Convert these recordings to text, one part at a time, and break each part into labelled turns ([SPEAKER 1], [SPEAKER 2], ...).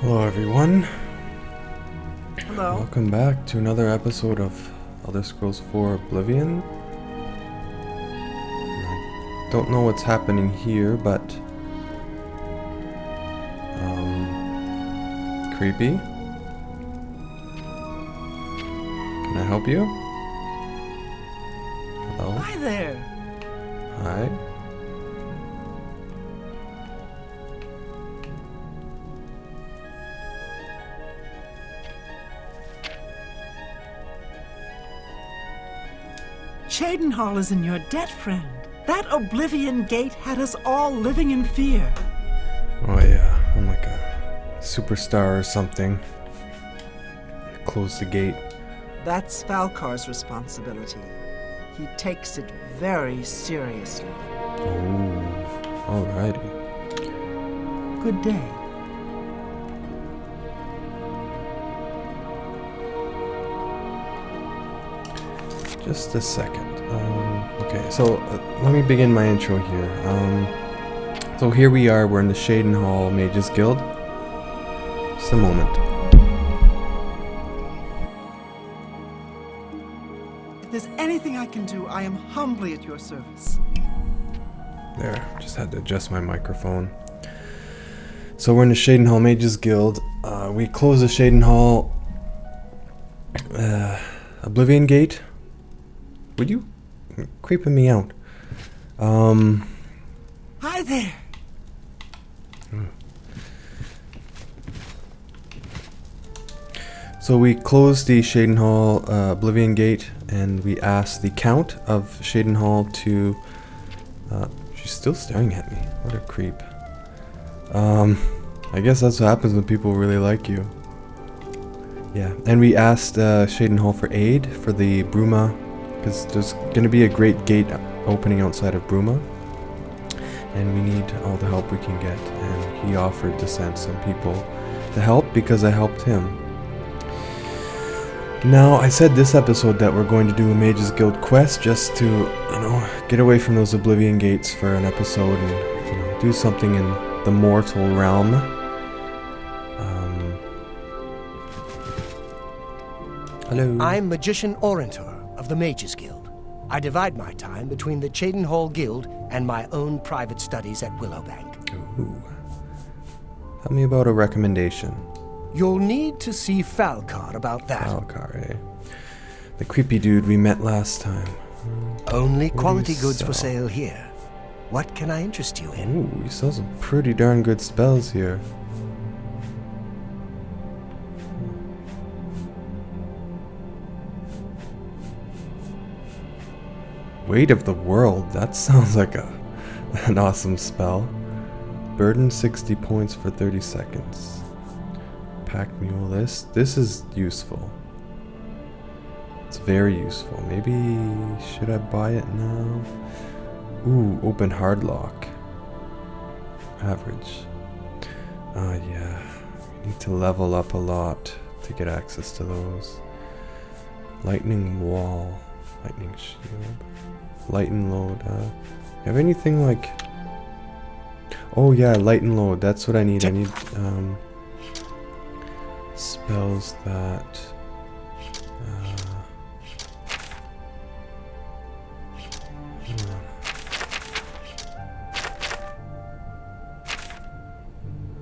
[SPEAKER 1] Hello everyone.
[SPEAKER 2] Hello.
[SPEAKER 1] Welcome back to another episode of Elder Scrolls 4 Oblivion. I don't know what's happening here, but creepy. Can I help you? Hello?
[SPEAKER 2] Hi there.
[SPEAKER 1] Hi.
[SPEAKER 2] Cheydinhal is in your debt, friend. That Oblivion gate had us all living in fear.
[SPEAKER 1] Oh yeah, I'm like a superstar or something. Close the gate.
[SPEAKER 2] That's Falcar's responsibility. He takes it very seriously.
[SPEAKER 1] Oh, alrighty.
[SPEAKER 2] Good day.
[SPEAKER 1] Just a second. Okay, so let me begin my intro here. So here we are, we're in the Cheydinhal Mages Guild. Just a moment.
[SPEAKER 2] If there's anything I can do, I am humbly at your service.
[SPEAKER 1] There, just had to adjust my microphone. So we're in the Cheydinhal Mages Guild. We close the Cheydinhal Oblivion Gate. Would you? You're creeping me out.
[SPEAKER 2] Hi there.
[SPEAKER 1] So we closed the Cheydinhal Oblivion Gate, and we asked the Count of Cheydinhal to... she's still staring at me. What a creep. I guess that's what happens when people really like you. Yeah, and we asked Cheydinhal for aid for the Bruma, because there's going to be a great gate opening outside of Bruma, and we need all the help we can get, and he offered to send some people to help because I helped him. Now, I said this episode that we're going to do a Mages Guild quest just to, get away from those Oblivion gates for an episode and, do something in the mortal realm. Hello.
[SPEAKER 3] I'm Magician Orantor of the Mages Guild. I divide my time between the Cheydinhal Guild and my own private studies at Willowbank.
[SPEAKER 1] Ooh. Tell me about a recommendation.
[SPEAKER 3] You'll need to see Falcar about that.
[SPEAKER 1] Falcar, eh? The creepy dude we met last time.
[SPEAKER 3] Only quality
[SPEAKER 1] do you
[SPEAKER 3] goods for
[SPEAKER 1] sell?
[SPEAKER 3] sale here. What can I interest you in?
[SPEAKER 1] Ooh, you sell some pretty darn good spells here. Weight of the World, that sounds like an awesome spell. Burden 60 points for 30 seconds. Pack Mule list. This is useful. It's very useful. Maybe should I buy it now? Ooh, open hardlock. Average. Oh yeah. We need to level up a lot to get access to those. Lightning wall. Lightning shield. Light and load. You have anything like... Oh yeah, light and load. That's what I need. I need spells that...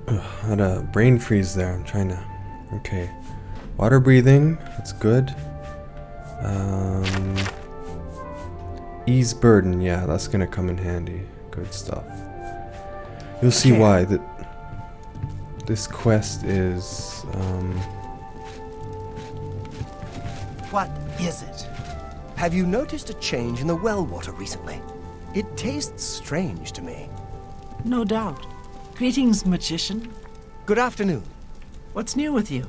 [SPEAKER 1] I had a brain freeze there. I'm trying to... Okay. Water breathing. That's good. Ease burden. Yeah, that's gonna come in handy. Good stuff. You'll see why. This quest is...
[SPEAKER 3] What is it? Have you noticed a change in the well water recently? It tastes strange to me.
[SPEAKER 2] No doubt. Greetings, magician.
[SPEAKER 3] Good afternoon.
[SPEAKER 2] What's new with you?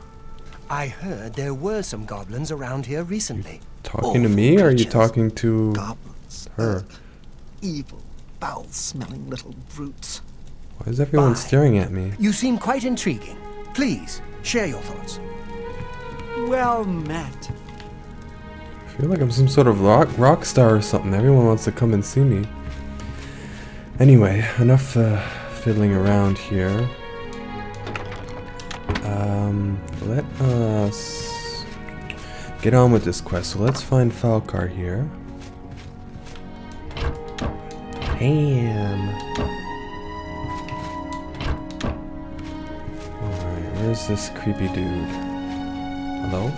[SPEAKER 3] I heard there were some goblins around here recently.
[SPEAKER 1] Talking to me, or are you
[SPEAKER 3] creatures.
[SPEAKER 1] talking to
[SPEAKER 2] Goblins.
[SPEAKER 1] her?
[SPEAKER 2] Evil, foul-smelling little brutes.
[SPEAKER 1] Why is everyone
[SPEAKER 3] Bye.
[SPEAKER 1] staring at me?
[SPEAKER 3] You seem quite intriguing. Please, share your thoughts.
[SPEAKER 2] Well met.
[SPEAKER 1] I feel like I'm some sort of rock star or something. Everyone wants to come and see me. Anyway, enough fiddling around here. Let us get on with this quest. So let's find Falcar here. Ham. Alright, where's this creepy dude? Hello?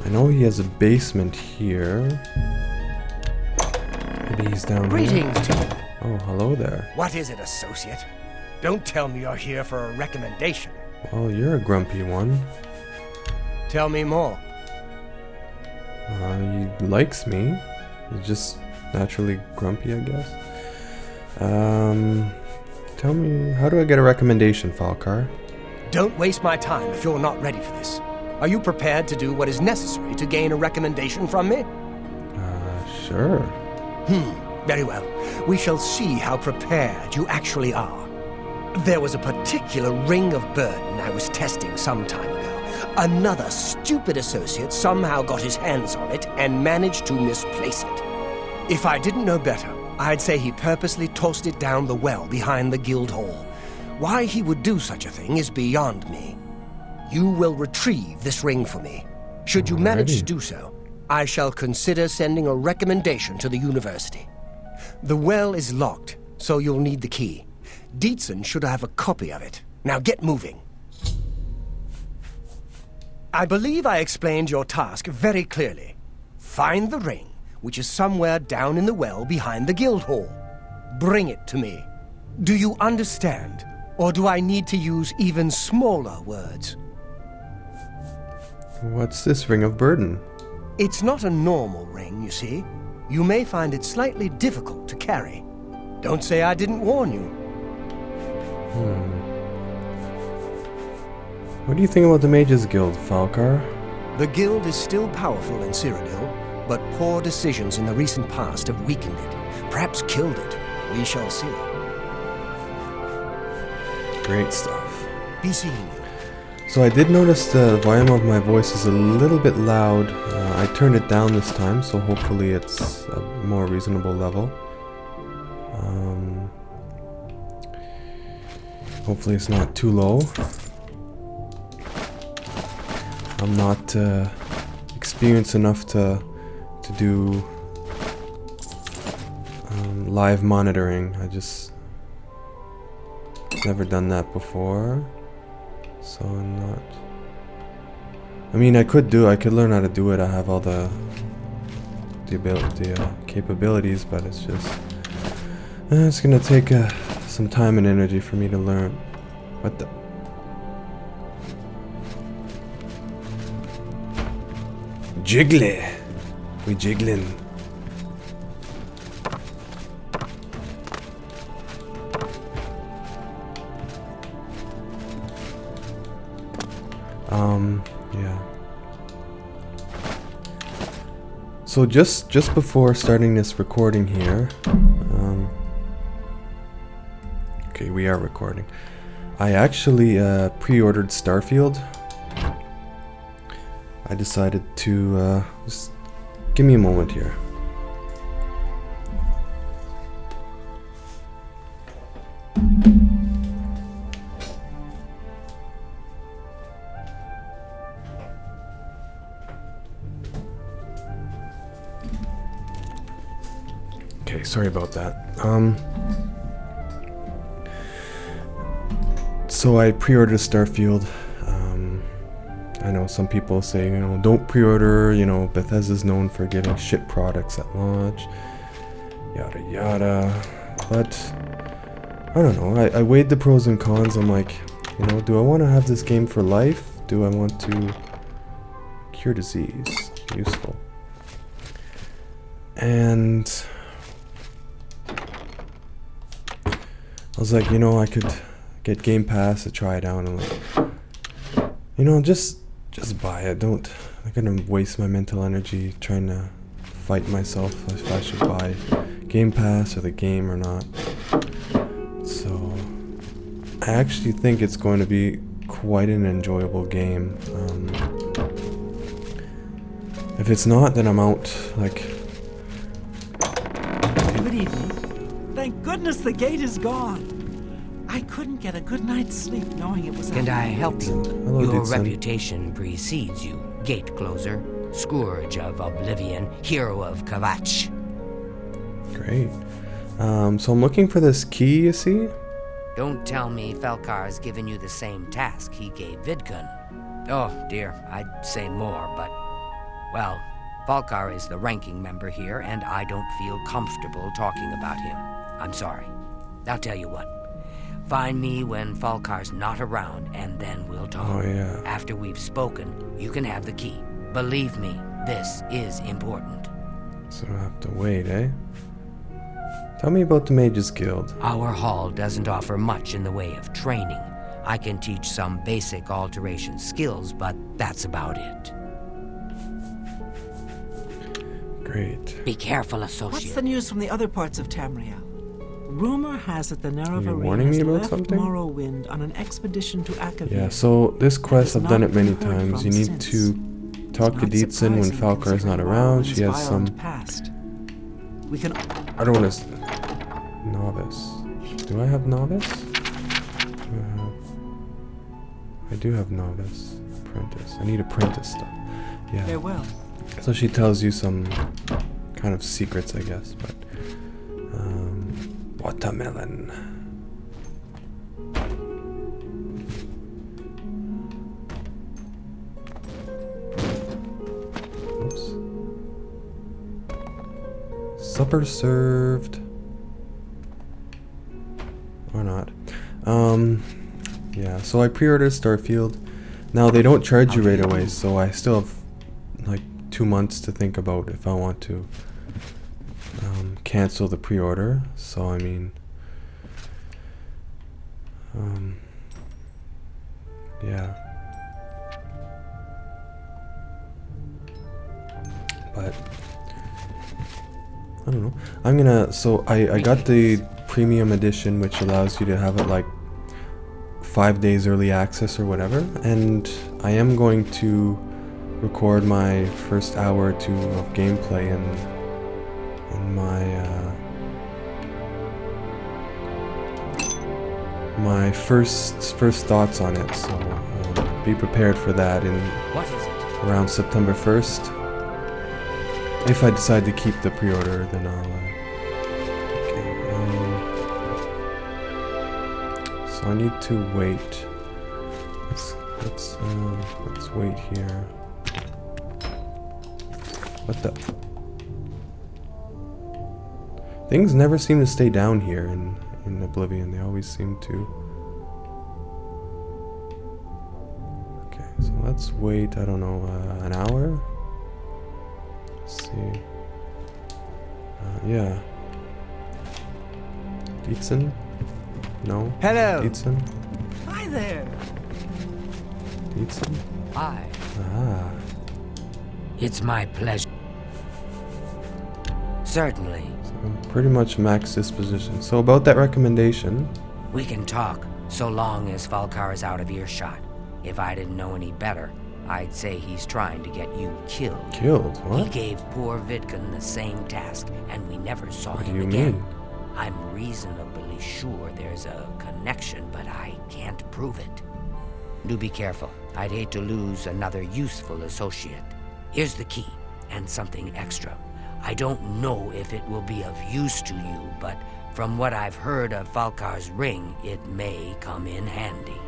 [SPEAKER 1] I know he has a basement here. Maybe he's down here.
[SPEAKER 3] Greetings to you.
[SPEAKER 1] Oh, hello there.
[SPEAKER 3] What is it, associate? Don't tell me you're here for a recommendation.
[SPEAKER 1] Well, you're a grumpy one.
[SPEAKER 3] Tell me more.
[SPEAKER 1] He likes me. He's just naturally grumpy, I guess. Tell me, how do I get a recommendation, Falcar?
[SPEAKER 3] Don't waste my time if you're not ready for this. Are you prepared to do what is necessary to gain a recommendation from me?
[SPEAKER 1] Sure.
[SPEAKER 3] Very well. We shall see how prepared you actually are. There was a particular ring of burden I was testing some time ago. Another stupid associate somehow got his hands on it and managed to misplace it. If I didn't know better, I'd say he purposely tossed it down the well behind the guild hall. Why he would do such a thing is beyond me. You will retrieve this ring for me. Should you manage to do so, I shall consider sending a recommendation to the university. The well is locked, so you'll need the key. Dietzen should have a copy of it. Now get moving. I believe I explained your task very clearly. Find the ring, which is somewhere down in the well behind the guild hall. Bring it to me. Do you understand? Or do I need to use even smaller words?
[SPEAKER 1] What's this ring of burden?
[SPEAKER 3] It's not a normal ring, you see. You may find it slightly difficult to carry. Don't say I didn't warn you.
[SPEAKER 1] What do you think about the Mages Guild, Falcar?
[SPEAKER 3] The guild is still powerful in Cyrodiil, but poor decisions in the recent past have weakened it. Perhaps killed it. We shall see.
[SPEAKER 1] Great stuff.
[SPEAKER 3] Be seeing you.
[SPEAKER 1] So I did notice the volume of my voice is a little bit loud. I turned it down this time, so hopefully it's a more reasonable level. Hopefully it's not too low. I'm not experienced enough to do live monitoring. I just never done that before. So I'm not... I mean, I could learn how to do it. I have all the capabilities, but it's just... it's gonna take some time and energy for me to learn. What the... Jiggly! We jiggling. Yeah. So just before starting this recording here, okay, we are recording. I actually pre-ordered Starfield. I decided to just give me a moment here. Okay, sorry about that. So I pre-ordered Starfield. I know some people say, you know, don't pre-order, you know, Bethesda's known for giving shit products at launch, yada yada. But I don't know, I weighed the pros and cons. I'm like, you know, do I want to have this game for life? Do I want to cure disease? Useful. And I was like, you know, I could get Game Pass to try it out, and like, you know, just buy it. I'm not gonna waste my mental energy trying to fight myself if I should buy Game Pass or the game or not. So I actually think it's going to be quite an enjoyable game. If it's not, then I'm out. Like,
[SPEAKER 2] Good evening. Thank goodness the gate is gone. I couldn't get a good night's sleep knowing it was
[SPEAKER 4] Can I help you?
[SPEAKER 1] hello,
[SPEAKER 4] Your
[SPEAKER 1] Dixon.
[SPEAKER 4] reputation precedes you. Gate closer, scourge of Oblivion, hero of Kavach.
[SPEAKER 1] Great. So I'm looking for this key, you see?
[SPEAKER 4] Don't tell me Falcar's given you the same task he gave Vidkun. Oh, dear, I'd say more, but... Well, Falcar is the ranking member here, and I don't feel comfortable talking about him. I'm sorry. I'll tell you what. Find me when Falcar's not around, and then we'll talk.
[SPEAKER 1] Oh, yeah.
[SPEAKER 4] After we've spoken, you can have the key. Believe me, this is important.
[SPEAKER 1] So I have to wait, eh? Tell me about the Mages Guild.
[SPEAKER 4] Our hall doesn't offer much in the way of training. I can teach some basic alteration skills, but that's about it.
[SPEAKER 1] Great.
[SPEAKER 4] Be careful,
[SPEAKER 2] What's
[SPEAKER 4] associate.
[SPEAKER 2] the news from the other parts of Tamriel? Rumor has it the
[SPEAKER 1] you
[SPEAKER 2] Nerevarine
[SPEAKER 1] warning
[SPEAKER 2] has
[SPEAKER 1] me about
[SPEAKER 2] left
[SPEAKER 1] something?
[SPEAKER 2] Morrowind on an expedition to Akavir.
[SPEAKER 1] Yeah, so this quest
[SPEAKER 2] Has
[SPEAKER 1] I've done
[SPEAKER 2] not
[SPEAKER 1] it many
[SPEAKER 2] been heard
[SPEAKER 1] times.
[SPEAKER 2] from
[SPEAKER 1] You need
[SPEAKER 2] since.
[SPEAKER 1] to talk to
[SPEAKER 2] Not
[SPEAKER 1] Dietzen when
[SPEAKER 2] surprising
[SPEAKER 1] Falcar's not
[SPEAKER 2] considering
[SPEAKER 1] around. She
[SPEAKER 2] Morrowind's
[SPEAKER 1] has some...
[SPEAKER 2] violent past. We can.
[SPEAKER 1] I don't want to... Novice. Do I have novice? I do have novice. Apprentice. I need apprentice stuff. Yeah.
[SPEAKER 2] Farewell.
[SPEAKER 1] So she tells you some kind of secrets, I guess, but... watermelon. Oops. Supper served. Or not. Yeah, so I pre-ordered Starfield. Now they don't charge you right away, so I still have like 2 months to think about if I want to cancel the pre-order. So I mean, yeah. But I don't know. I'm gonna. So I got the premium edition, which allows you to have it like 5 days early access or whatever, and I am going to record my first hour or two of gameplay and my first thoughts on it. So be prepared for that in
[SPEAKER 4] What is it?
[SPEAKER 1] around September 1st. If I decide to keep the pre-order, then I'll. So I need to wait. Let's wait here. What the? Things never seem to stay down here in Oblivion. They always seem to. Okay, so let's wait. I don't know, an hour. Let's see. Yeah. Dietzen? No.
[SPEAKER 3] Hello.
[SPEAKER 1] Dietzen?
[SPEAKER 2] Hi there.
[SPEAKER 1] Dietzen?
[SPEAKER 4] Hi.
[SPEAKER 1] Ah.
[SPEAKER 4] It's my pleasure. Certainly.
[SPEAKER 1] So pretty much max disposition. So about that recommendation.
[SPEAKER 4] We can talk, so long as Falcar is out of earshot. If I didn't know any better, I'd say he's trying to get you killed.
[SPEAKER 1] Killed?
[SPEAKER 4] He
[SPEAKER 1] What?
[SPEAKER 4] gave poor Vidkun the same task, and we never saw
[SPEAKER 1] What do
[SPEAKER 4] him
[SPEAKER 1] you
[SPEAKER 4] again.
[SPEAKER 1] mean?
[SPEAKER 4] I'm reasonably sure there's a connection, but I can't prove it. Do be careful. I'd hate to lose another useful associate. Here's the key, and something extra. I don't know if it will be of use to you, but from what I've heard of Falcar's ring, it may come in handy.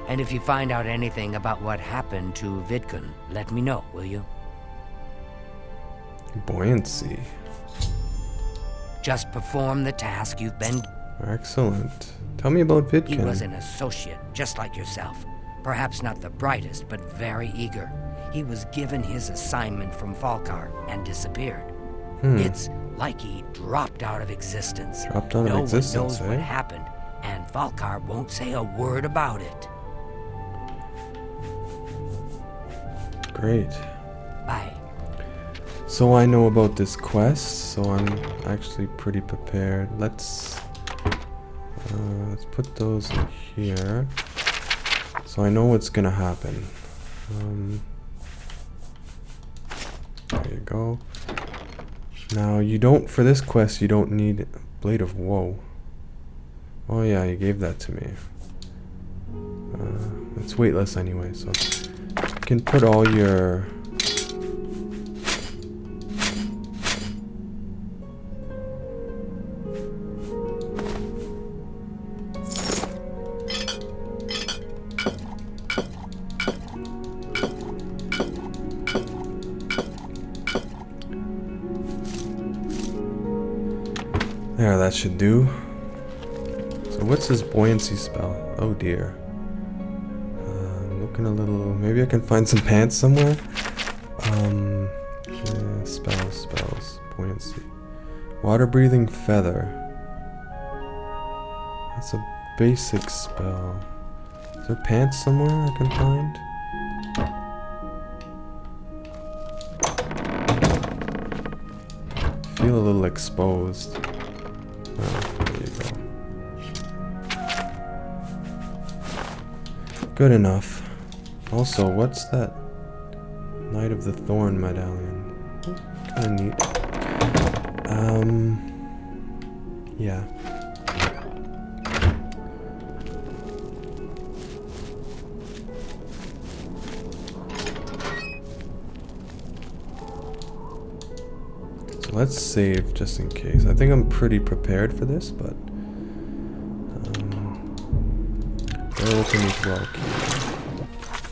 [SPEAKER 4] And if you find out anything about what happened to Vidkun, let me know, will you?
[SPEAKER 1] Buoyancy.
[SPEAKER 4] Just perform the task you've been.
[SPEAKER 1] Excellent. Tell me about Vidkun.
[SPEAKER 4] He was an associate, just like yourself. Perhaps not the brightest, but very eager. He was given his assignment from Falcar and disappeared. It's like he dropped out of existence.
[SPEAKER 1] Dropped out of existence,
[SPEAKER 4] No one knows
[SPEAKER 1] eh?
[SPEAKER 4] what happened, and Falcar won't say a word about it.
[SPEAKER 1] Great.
[SPEAKER 4] Bye.
[SPEAKER 1] So I know about this quest, so I'm actually pretty prepared. Let's put those in here. So I know what's gonna happen. Okay, go. Now, you don't, for this quest, you don't need Blade of Woe. Oh yeah, you gave that to me. It's weightless anyway, so you can put all your... There, that should do. So what's this buoyancy spell? Oh dear. I'm looking a little... Maybe I can find some pants somewhere? Yeah, spells. Buoyancy. Water breathing feather. That's a basic spell. Is there pants somewhere I can find? Feel a little exposed. Oh, there you go. Good enough. Also, what's that? Knight of the Thorn medallion. Kinda neat. Yeah. So let's save just in case. I think I'm pretty prepared for this, but bear with me as well.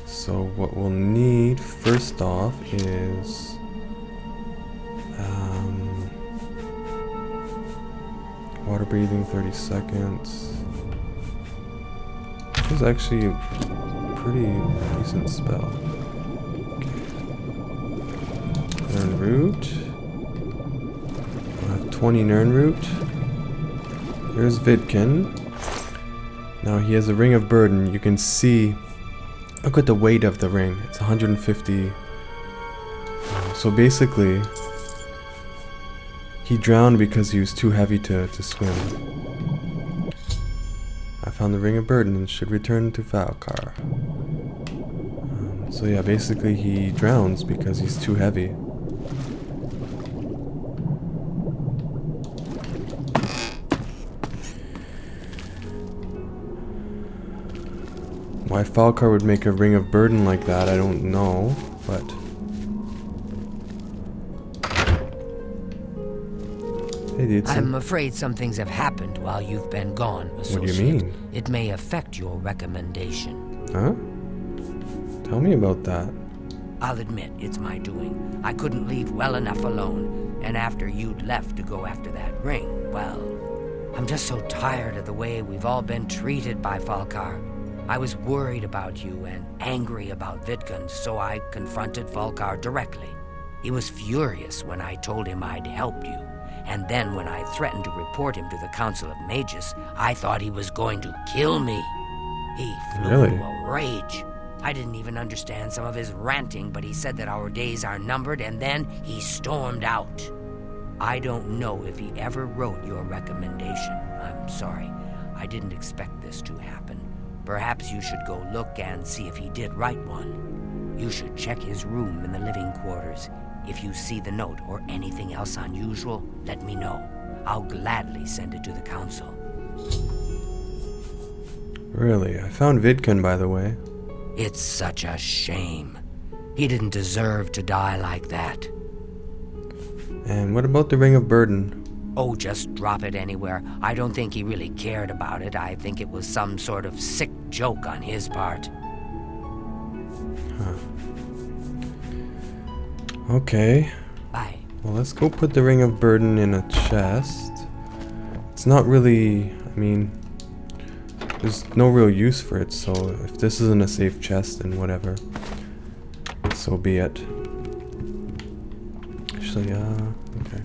[SPEAKER 1] So what we'll need first off is water breathing 30 seconds. This is actually a pretty decent spell. Okay. Learn root. I have 20 Nern root. Here's Vidkin. Now he has a ring of burden. You can see, look at the weight of the ring. It's 150. So basically, he drowned because he was too heavy to swim. I found the ring of burden and should return to Falcar. So yeah, basically he drowns because he's too heavy. Why Falcar would make a ring of burden like that, I don't know, but... Hey, dude,
[SPEAKER 4] I'm afraid some things have happened while you've been gone, Associate.
[SPEAKER 1] What do you mean?
[SPEAKER 4] It may affect your recommendation.
[SPEAKER 1] Huh? Tell me about that.
[SPEAKER 4] I'll admit, it's my doing. I couldn't leave well enough alone, and after you'd left to go after that ring, well... I'm just so tired of the way we've all been treated by Falcar. I was worried about you and angry about Vidkun, so I confronted Falcar directly. He was furious when I told him I'd helped you, and then when I threatened to report him to the Council of Mages, I thought he was going to kill me. He flew into a rage. I didn't even understand some of his ranting, but he said that our days are numbered, and then he stormed out. I don't know if he ever wrote your recommendation. I'm sorry. I didn't expect this to happen. Perhaps you should go look and see if he did write one. You should check his room in the living quarters. If you see the note or anything else unusual, let me know. I'll gladly send it to the council.
[SPEAKER 1] Really? I found Vidkun, by the way.
[SPEAKER 4] It's such a shame. He didn't deserve to die like that.
[SPEAKER 1] And what about the Ring of Burden?
[SPEAKER 4] Oh, just drop it anywhere. I don't think he really cared about it. I think it was some sort of sick joke on his part.
[SPEAKER 1] Huh. Okay.
[SPEAKER 4] Bye.
[SPEAKER 1] Well, let's go put the Ring of Burden in a chest. It's not really... I mean... There's no real use for it, so if this isn't a safe chest, then whatever. So be it. Actually, okay.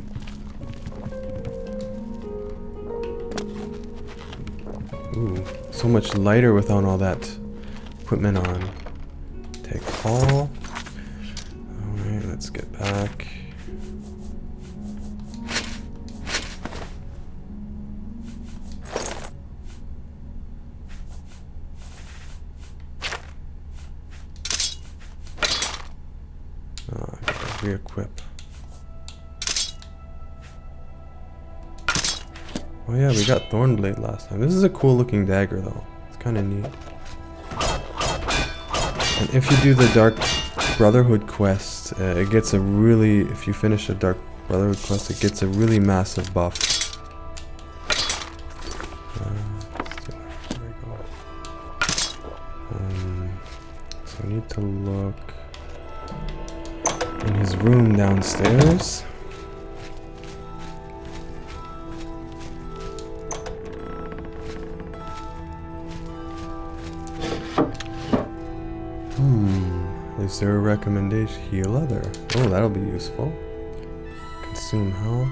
[SPEAKER 1] Ooh, so much lighter without all that equipment on. Take all. Alright, let's get back. Re-equip. Oh yeah, we got Thornblade last time. This is a cool looking dagger though. It's kind of neat. And if you do the Dark Brotherhood quest, it gets a really, if you finish the Dark Brotherhood quest, it gets a really massive buff. There we go. So I need to look in his room downstairs. Is there a recommendation? Heal other. Oh, that'll be useful. Consume health.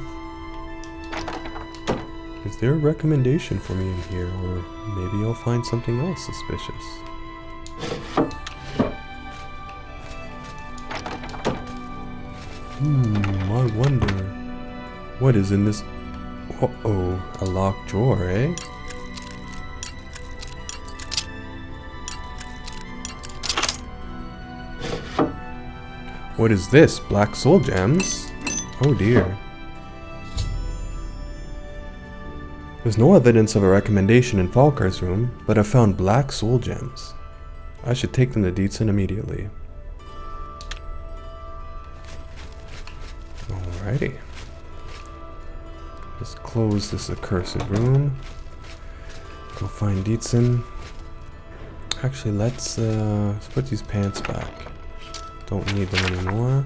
[SPEAKER 1] Is there a recommendation for me in here? Or maybe I'll find something else suspicious. I wonder. What is in this? Uh-oh, a locked drawer, eh? What is this? Black soul gems? Oh dear. There's no evidence of a recommendation in Falkar's room, but I found black soul gems. I should take them to Dietzen immediately. Alrighty. Let's close this accursed room. Go find Dietzen. Actually, let's put these pants back. Don't need them anymore.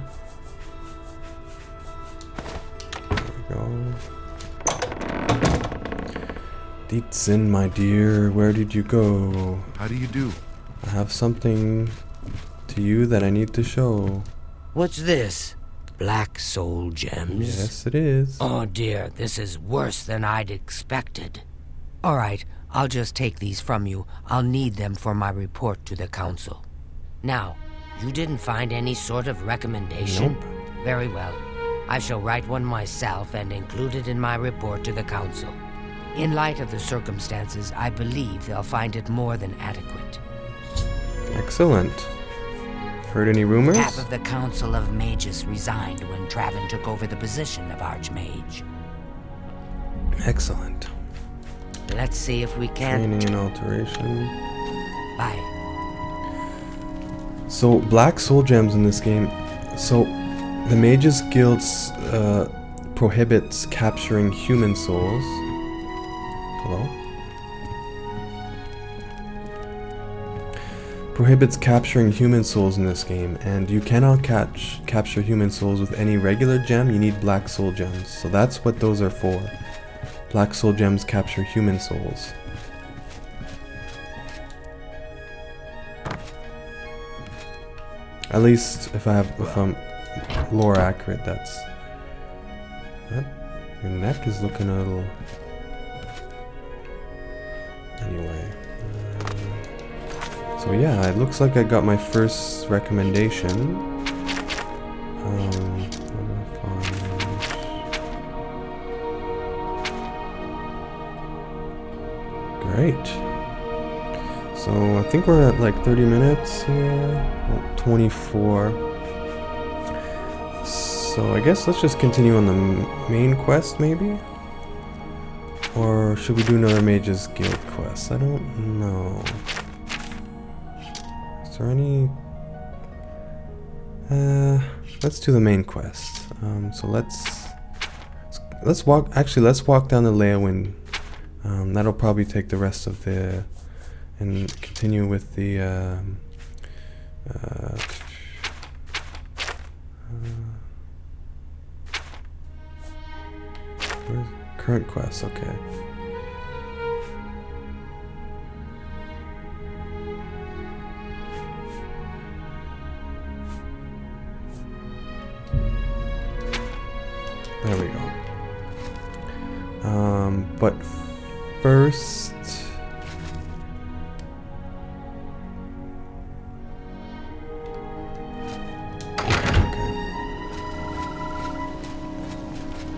[SPEAKER 1] There we go. Dietzen, my dear, where did you go?
[SPEAKER 5] How do you do?
[SPEAKER 1] I have something to you that I need to show.
[SPEAKER 4] What's this? Black soul gems?
[SPEAKER 1] Yes, it is.
[SPEAKER 4] Oh dear, this is worse than I'd expected. All right, I'll just take these from you. I'll need them for my report to the council. Now, you didn't find any sort of recommendation?
[SPEAKER 1] Nope.
[SPEAKER 4] Very well. I shall write one myself and include it in my report to the council. In light of the circumstances, I believe they'll find it more than adequate.
[SPEAKER 1] Excellent. Heard any rumors?
[SPEAKER 4] Half of the Council of Mages resigned when Traven took over the position of Archmage.
[SPEAKER 1] Excellent.
[SPEAKER 4] Let's see if we can...
[SPEAKER 1] Training and alteration.
[SPEAKER 4] Bye.
[SPEAKER 1] So, black soul gems in this game. So, the Mages Guild prohibits capturing human souls. Hello? Prohibits capturing human souls in this game, and you cannot capture human souls with any regular gem. You need black soul gems. So that's what those are for. Black soul gems capture human souls. At least if I'm lore accurate, that's... What? Your neck is looking a little... Anyway. So yeah, it looks like I got my first recommendation. Great. So I think we're at like 30 minutes here. Well, 24. So I guess let's just continue on the main quest maybe? Or should we do another Mages Guild quest? I don't know. Is there any... let's do the main quest. So let's walk down the Leyawin. That'll probably take the rest of the... and continue with the where's current quest? Okay. There we go. But first,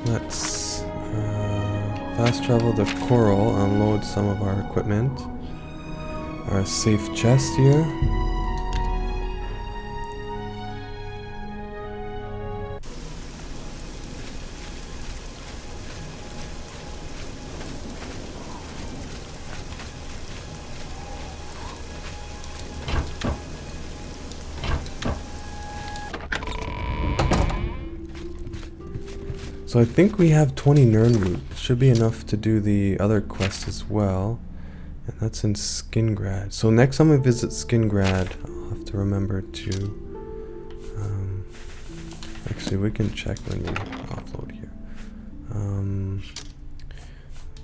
[SPEAKER 1] let's fast travel to Coral, unload some of our equipment. Our safe chest here. So I think we have 20 Nirnroot. Should be enough to do the other quest as well. And that's in Skingrad. So next time I visit Skingrad, I'll have to remember to... actually, we can check when you offload here.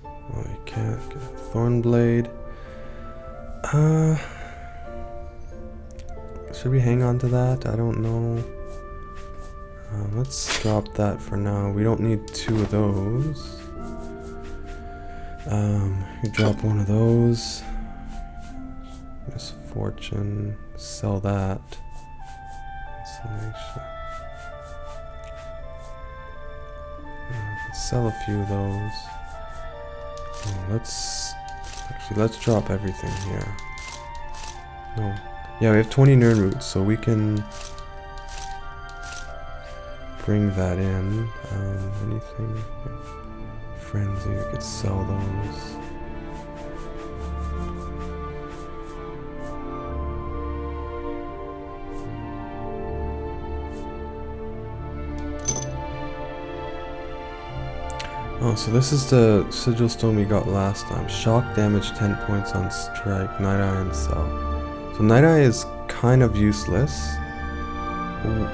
[SPEAKER 1] Oh, you can't get a Thornblade. Should we hang on to that? I don't know. Let's drop that for now. We don't need 2 of those. You drop 1 of those. Misfortune. Sell that. Installation. Sell a few of those. Let's drop everything here. No. Yeah, we have 20 Nirnroots, so we can bring that in. Anything? Frenzy, we could sell those. Oh, so this is the sigil stone we got last time. Shock damage 10 points on strike, Night Eye and Cell. So Night Eye is kind of useless. Ooh.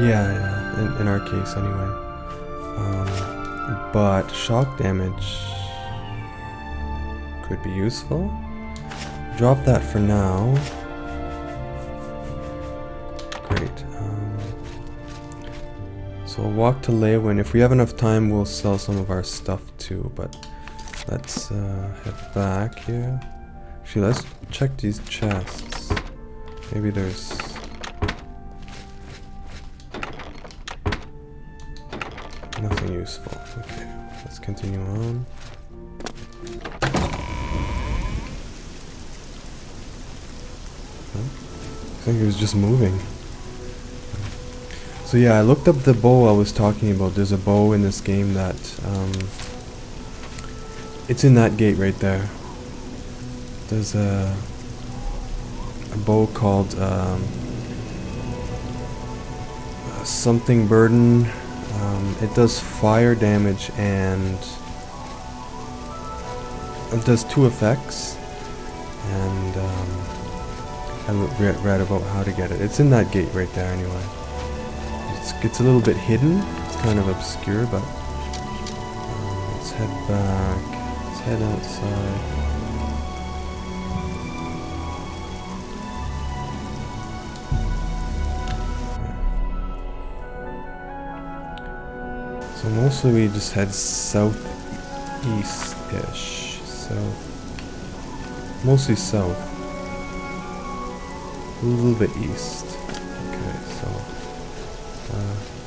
[SPEAKER 1] Yeah, in our case anyway. But shock damage could be useful. Drop that for now. Great. So we'll walk to Leyawin. If we have enough time, we'll sell some of our stuff too. But let's head back here. Actually, let's check these chests. Maybe there's... nothing useful. Okay, let's continue on. Huh? I think it was just moving. So yeah, I looked up the bow I was talking about. There's a bow in this game that... it's in that gate right there. There's a bow called something burden. It does fire damage and it does 2 effects. And I read about how to get it. It's in that gate right there anyway. It's a little bit hidden. It's kind of obscure, but let's head back. Let's head outside. So mostly we just head southeast-ish. Mostly south. A little bit east. Okay, so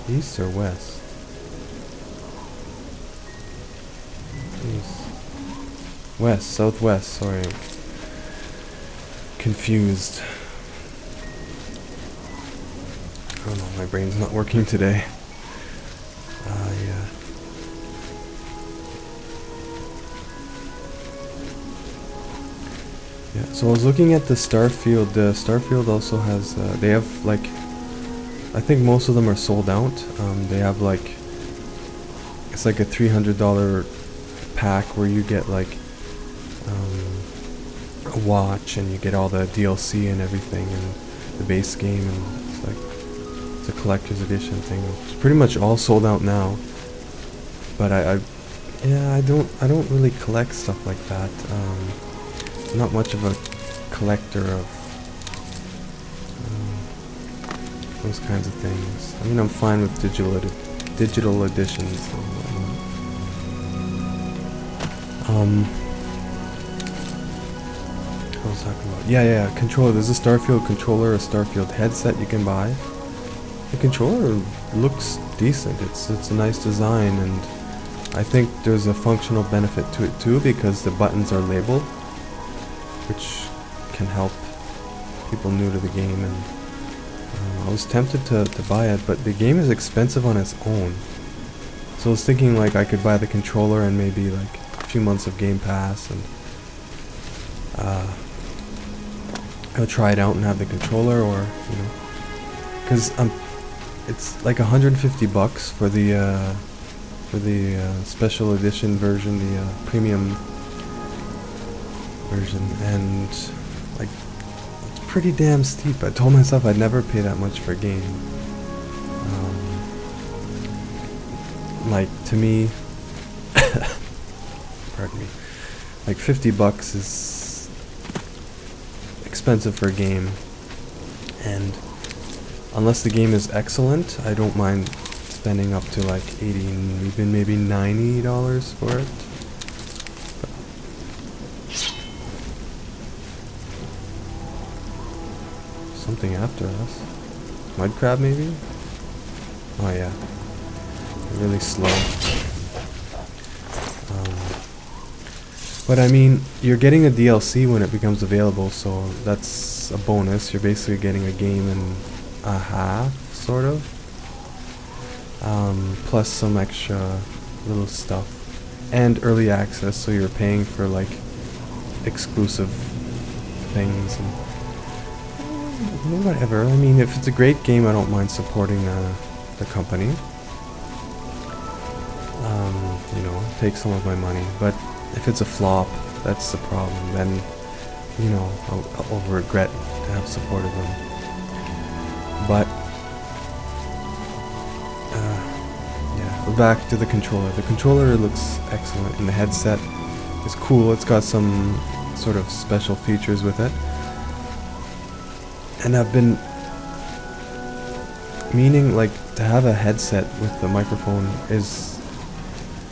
[SPEAKER 1] east or west? East. West, southwest, sorry. Confused. I don't know, my brain's not working today. Yeah. Yeah, so I was looking at the Starfield. The Starfield also has, they have like, I think most of them are sold out. They have like, it's like a $300 pack where you get like a watch and you get all the DLC and everything and the base game, and it's like, it's a collector's edition thing. It's pretty much all sold out now. But I don't really collect stuff like that. I'm not much of a collector of those kinds of things. I mean, I'm fine with digital editions. I was talking about, yeah, controller. There's a Starfield controller, a Starfield headset you can buy. The controller looks decent. It's a nice design, and I think there's a functional benefit to it too, because the buttons are labeled, which can help people new to the game. And I was tempted to buy it, but the game is expensive on its own. So I was thinking like I could buy the controller and maybe like a few months of Game Pass, and I'll try it out and have the controller, or you know, because it's like $150 for the for the special edition version, the premium version, and like it's pretty damn steep. I told myself I'd never pay that much for a game. Like to me, pardon me, like $50 is expensive for a game, and unless the game is excellent, I don't mind spending up to like $80, even maybe $90 for it. Something after us. Mud crab maybe? Oh yeah. They're really slow. But I mean, you're getting a DLC when it becomes available, so that's a bonus. You're basically getting a game and a half, sort of. Plus some extra little stuff. And early access, so you're paying for like exclusive things and whatever. I mean, if it's a great game, I don't mind supporting the company. You know, take some of my money. But if it's a flop, that's the problem. Then, you know, I'll regret to have supported them. But yeah, we're back to the controller. The controller looks excellent, and the headset is cool. It's got some sort of special features with it. And I've been meaning like to have a headset with the microphone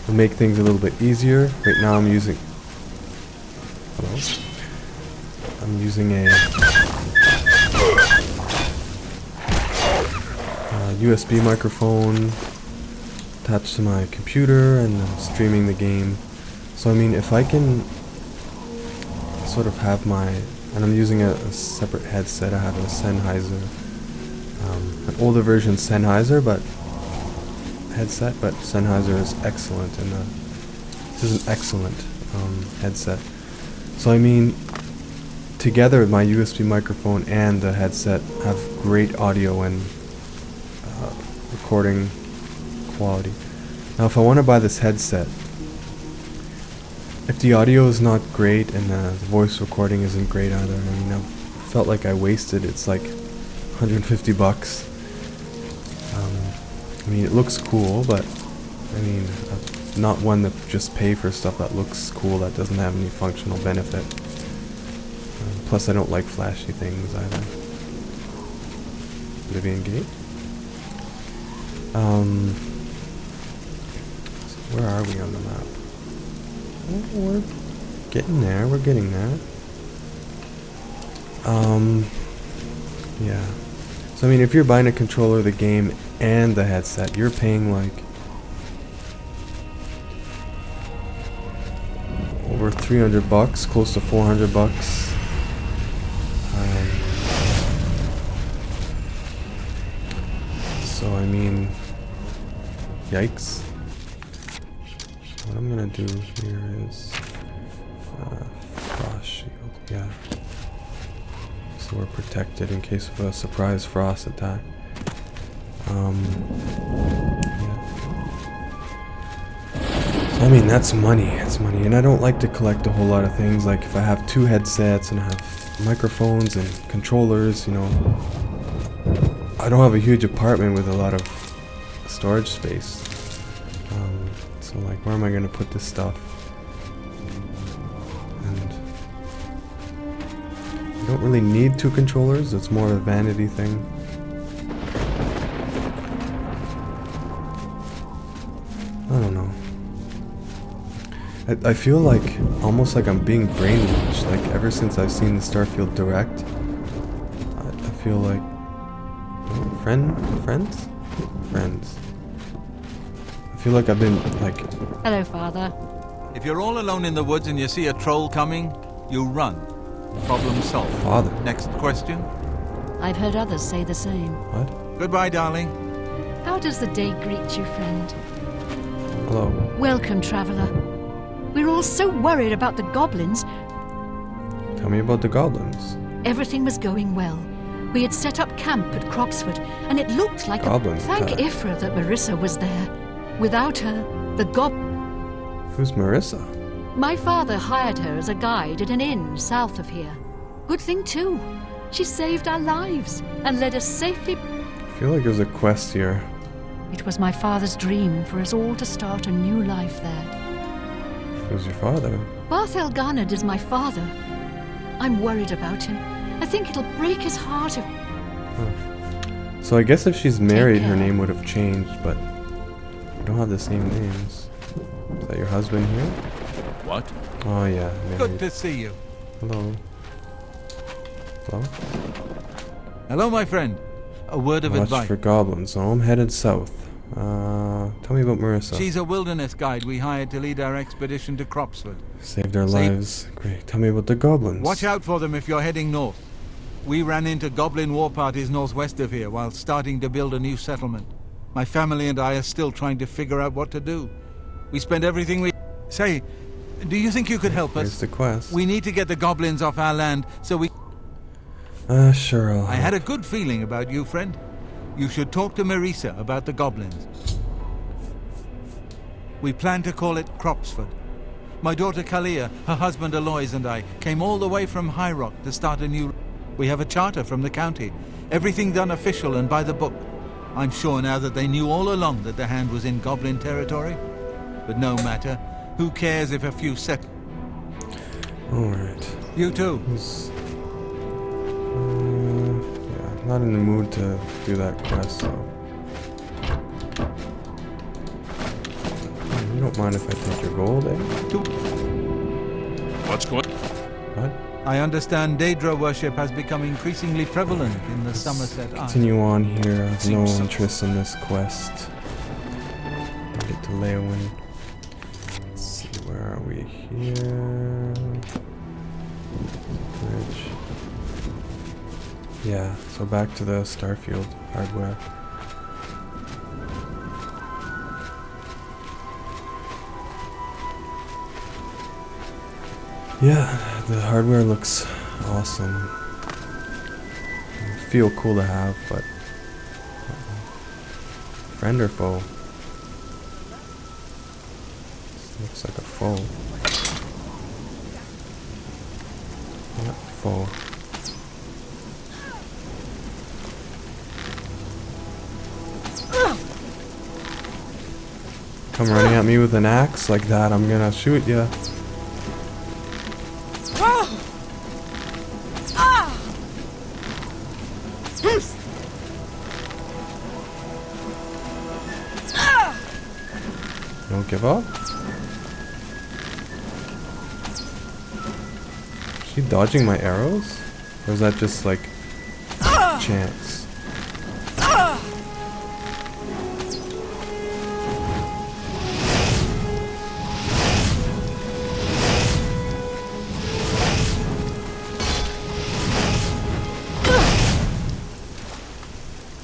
[SPEAKER 1] will make things a little bit easier. Right now I'm using a USB microphone attached to my computer, and I'm streaming the game. So I mean, if I can sort of have and I'm using a separate headset. I have a Sennheiser, an older version Sennheiser, but headset. But Sennheiser is excellent, and this is an excellent headset. So I mean, together my USB microphone and the headset have great audio and recording quality. Now, if I want to buy this headset, if the audio is not great and the voice recording isn't great either, I mean, I've felt like I wasted. It's like $150. I mean, it looks cool, but I mean, I'm not one that just pay for stuff that looks cool that doesn't have any functional benefit. Plus, I don't like flashy things either. Oblivion Gate. So where are we on the map? We're getting there. We're getting there. Yeah. So I mean, if you're buying a controller, the game, and the headset, you're paying like over $300, close to $400. So I mean, yikes. What I'm gonna do here is frost shield, yeah. So we're protected in case of a surprise frost attack. Yeah. So I mean, that's money. It's money, and I don't like to collect a whole lot of things. Like if I have 2 headsets and I have microphones and controllers, you know, I don't have a huge apartment with a lot of storage space. So like, where am I going to put this stuff? And you don't really need 2 controllers. It's more of a vanity thing. I don't know. I feel like, almost like I'm being brainwashed. Like ever since I've seen the Starfield Direct, I feel like friends. I feel like I've been like.
[SPEAKER 5] Hello, Father.
[SPEAKER 6] If you're all alone in the woods and you see a troll coming, you run. Problem solved.
[SPEAKER 1] Father.
[SPEAKER 6] Next question.
[SPEAKER 5] I've heard others say the same.
[SPEAKER 1] What?
[SPEAKER 6] Goodbye, darling.
[SPEAKER 5] How does the day greet you, friend?
[SPEAKER 1] Hello.
[SPEAKER 5] Welcome, traveler. We're all so worried about the goblins.
[SPEAKER 1] Tell me about the goblins.
[SPEAKER 5] Everything was going well. We had set up camp at Croxford, and it looked like
[SPEAKER 1] Goblins
[SPEAKER 5] thank
[SPEAKER 1] attack.
[SPEAKER 5] Ifra that Marissa was there. Without her, The
[SPEAKER 1] Who's Marissa?
[SPEAKER 5] My father hired her as a guide at an inn south of here. Good thing, too. She saved our lives and led us safely.
[SPEAKER 1] I feel like there's a quest here.
[SPEAKER 5] It was my father's dream for us all to start a new life there.
[SPEAKER 1] Who's your father?
[SPEAKER 5] Barthel Garnard is my father. I'm worried about him. I think it'll break his heart if...
[SPEAKER 1] So I guess if she's married, her
[SPEAKER 5] care.
[SPEAKER 1] name would have changed, but we don't have the same names. Is that your husband here?
[SPEAKER 6] What?
[SPEAKER 1] Oh yeah,
[SPEAKER 6] Good
[SPEAKER 1] married.
[SPEAKER 6] to see you.
[SPEAKER 1] Hello. Hello?
[SPEAKER 6] Hello, my friend. A word of
[SPEAKER 1] Watch
[SPEAKER 6] advice.
[SPEAKER 1] for goblins. So I'm headed south. Tell me about Marissa.
[SPEAKER 6] She's a wilderness guide we hired to lead our expedition to Cropsford.
[SPEAKER 1] Saved our
[SPEAKER 6] Saved-
[SPEAKER 1] lives. Great. Tell me about the goblins.
[SPEAKER 6] Watch out for them if you're heading north. We ran into goblin war parties northwest of here while starting to build a new settlement. My family and I are still trying to figure out what to do. We spent everything we... Say, do you think you could help
[SPEAKER 1] Here's
[SPEAKER 6] us?
[SPEAKER 1] the quest.
[SPEAKER 6] We need to get the goblins off our land, so we...
[SPEAKER 1] Sure, I'll
[SPEAKER 6] I had a good feeling about you, friend. You should talk to Marissa about the goblins. We plan to call it Cropsford. My daughter Kalia, her husband Aloys and I came all the way from High Rock to start a new... We have a charter from the county. Everything done official and by the book. I'm sure now that they knew all along that the hand was in goblin territory. But no matter. Who cares if a few
[SPEAKER 1] Alright.
[SPEAKER 6] You too.
[SPEAKER 1] Yeah, I'm not in the mood to do that quest, so... You don't mind if I take your gold, eh?
[SPEAKER 7] What's going?
[SPEAKER 1] What?
[SPEAKER 6] I understand Daedra worship has become increasingly prevalent in the Somerset Isles.
[SPEAKER 1] Continue on here. I have no
[SPEAKER 7] Seems so.
[SPEAKER 1] interest in this quest. I'll get to Leyawin. Let's see, where are we here? Bridge. Yeah, so back to the Starfield hardware. Yeah, the hardware looks awesome. Feel cool to have, but friend or foe? This looks like a foe. Not foe. Come running at me with an axe like that, I'm gonna shoot ya. Don't give up. Is she dodging my arrows? Or is that just like chance?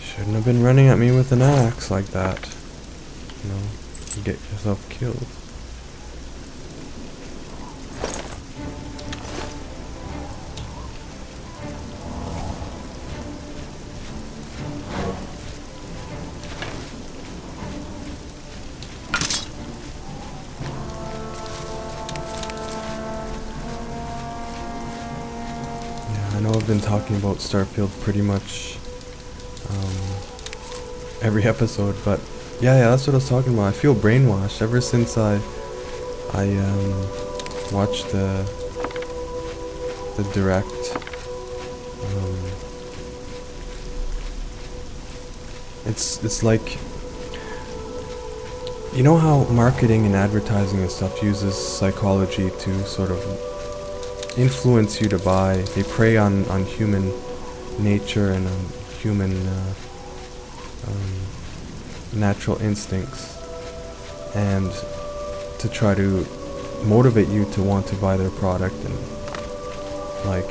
[SPEAKER 1] Shouldn't have been running at me with an axe like that. You know, you get yourself killed. I know I've been talking about Starfield pretty much every episode, but yeah, that's what I was talking about. I feel brainwashed ever since I watched the direct. It's like, you know how marketing and advertising and stuff uses psychology to sort of influence you to buy. They prey on human nature and on human natural instincts, and to try to motivate you to want to buy their product. And like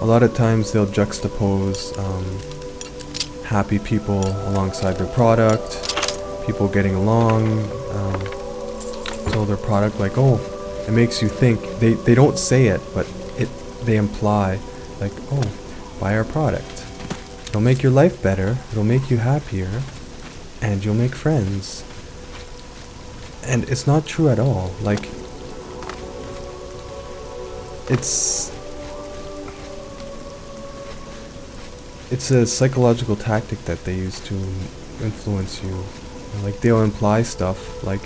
[SPEAKER 1] a lot of times they'll juxtapose happy people alongside their product, people getting along, so their product, like, oh, it makes you think. They don't say it, but they imply, like, oh, buy our product. It'll make your life better, it'll make you happier, and you'll make friends. And it's not true at all. Like, it's a psychological tactic that they use to influence you. Like, they'll imply stuff, like,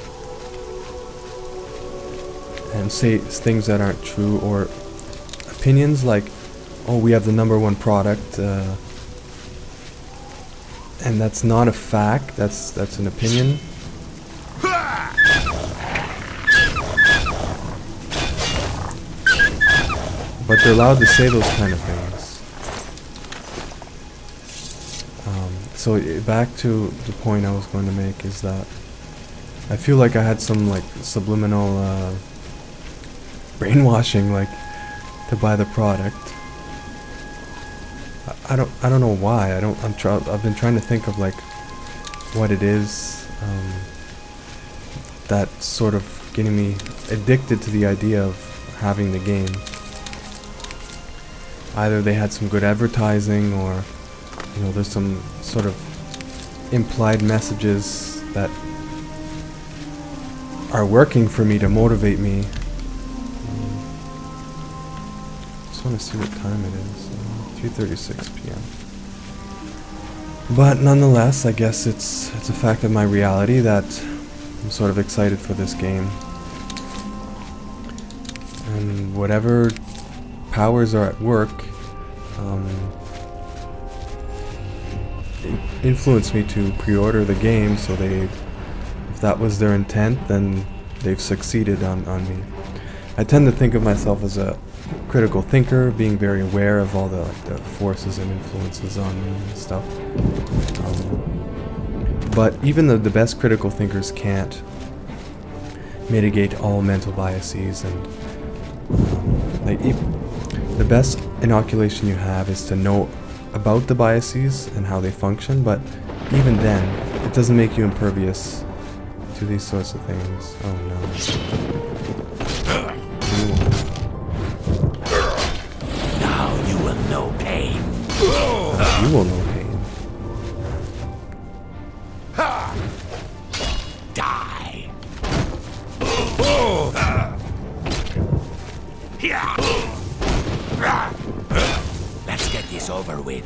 [SPEAKER 1] and say things that aren't true, or opinions like, oh, we have the #1 product, and that's not a fact, that's an opinion. But they're allowed to say those kind of things. So back to the point I was going to make is that I feel like I had some like subliminal brainwashing, like, to buy the product. I don't know why. I've been trying to think of like what it is that's sort of getting me addicted to the idea of having the game. Either they had some good advertising, or you know, there's some sort of implied messages that are working for me to motivate me. Just want to see what time it is. 3:36 p.m. But nonetheless, I guess it's a fact of my reality that I'm sort of excited for this game. And whatever powers are at work influenced me to pre-order the game, so if that was their intent, then they've succeeded on me. I tend to think of myself as a critical thinker, being very aware of all the forces and influences on me and stuff. But even the best critical thinkers can't mitigate all mental biases, and the best inoculation you have is to know about the biases and how they function, but even then, it doesn't make you impervious to these sorts of things. Oh no.
[SPEAKER 2] Now you will know pain.
[SPEAKER 1] You will know pain.
[SPEAKER 2] Die. Let's get this over with.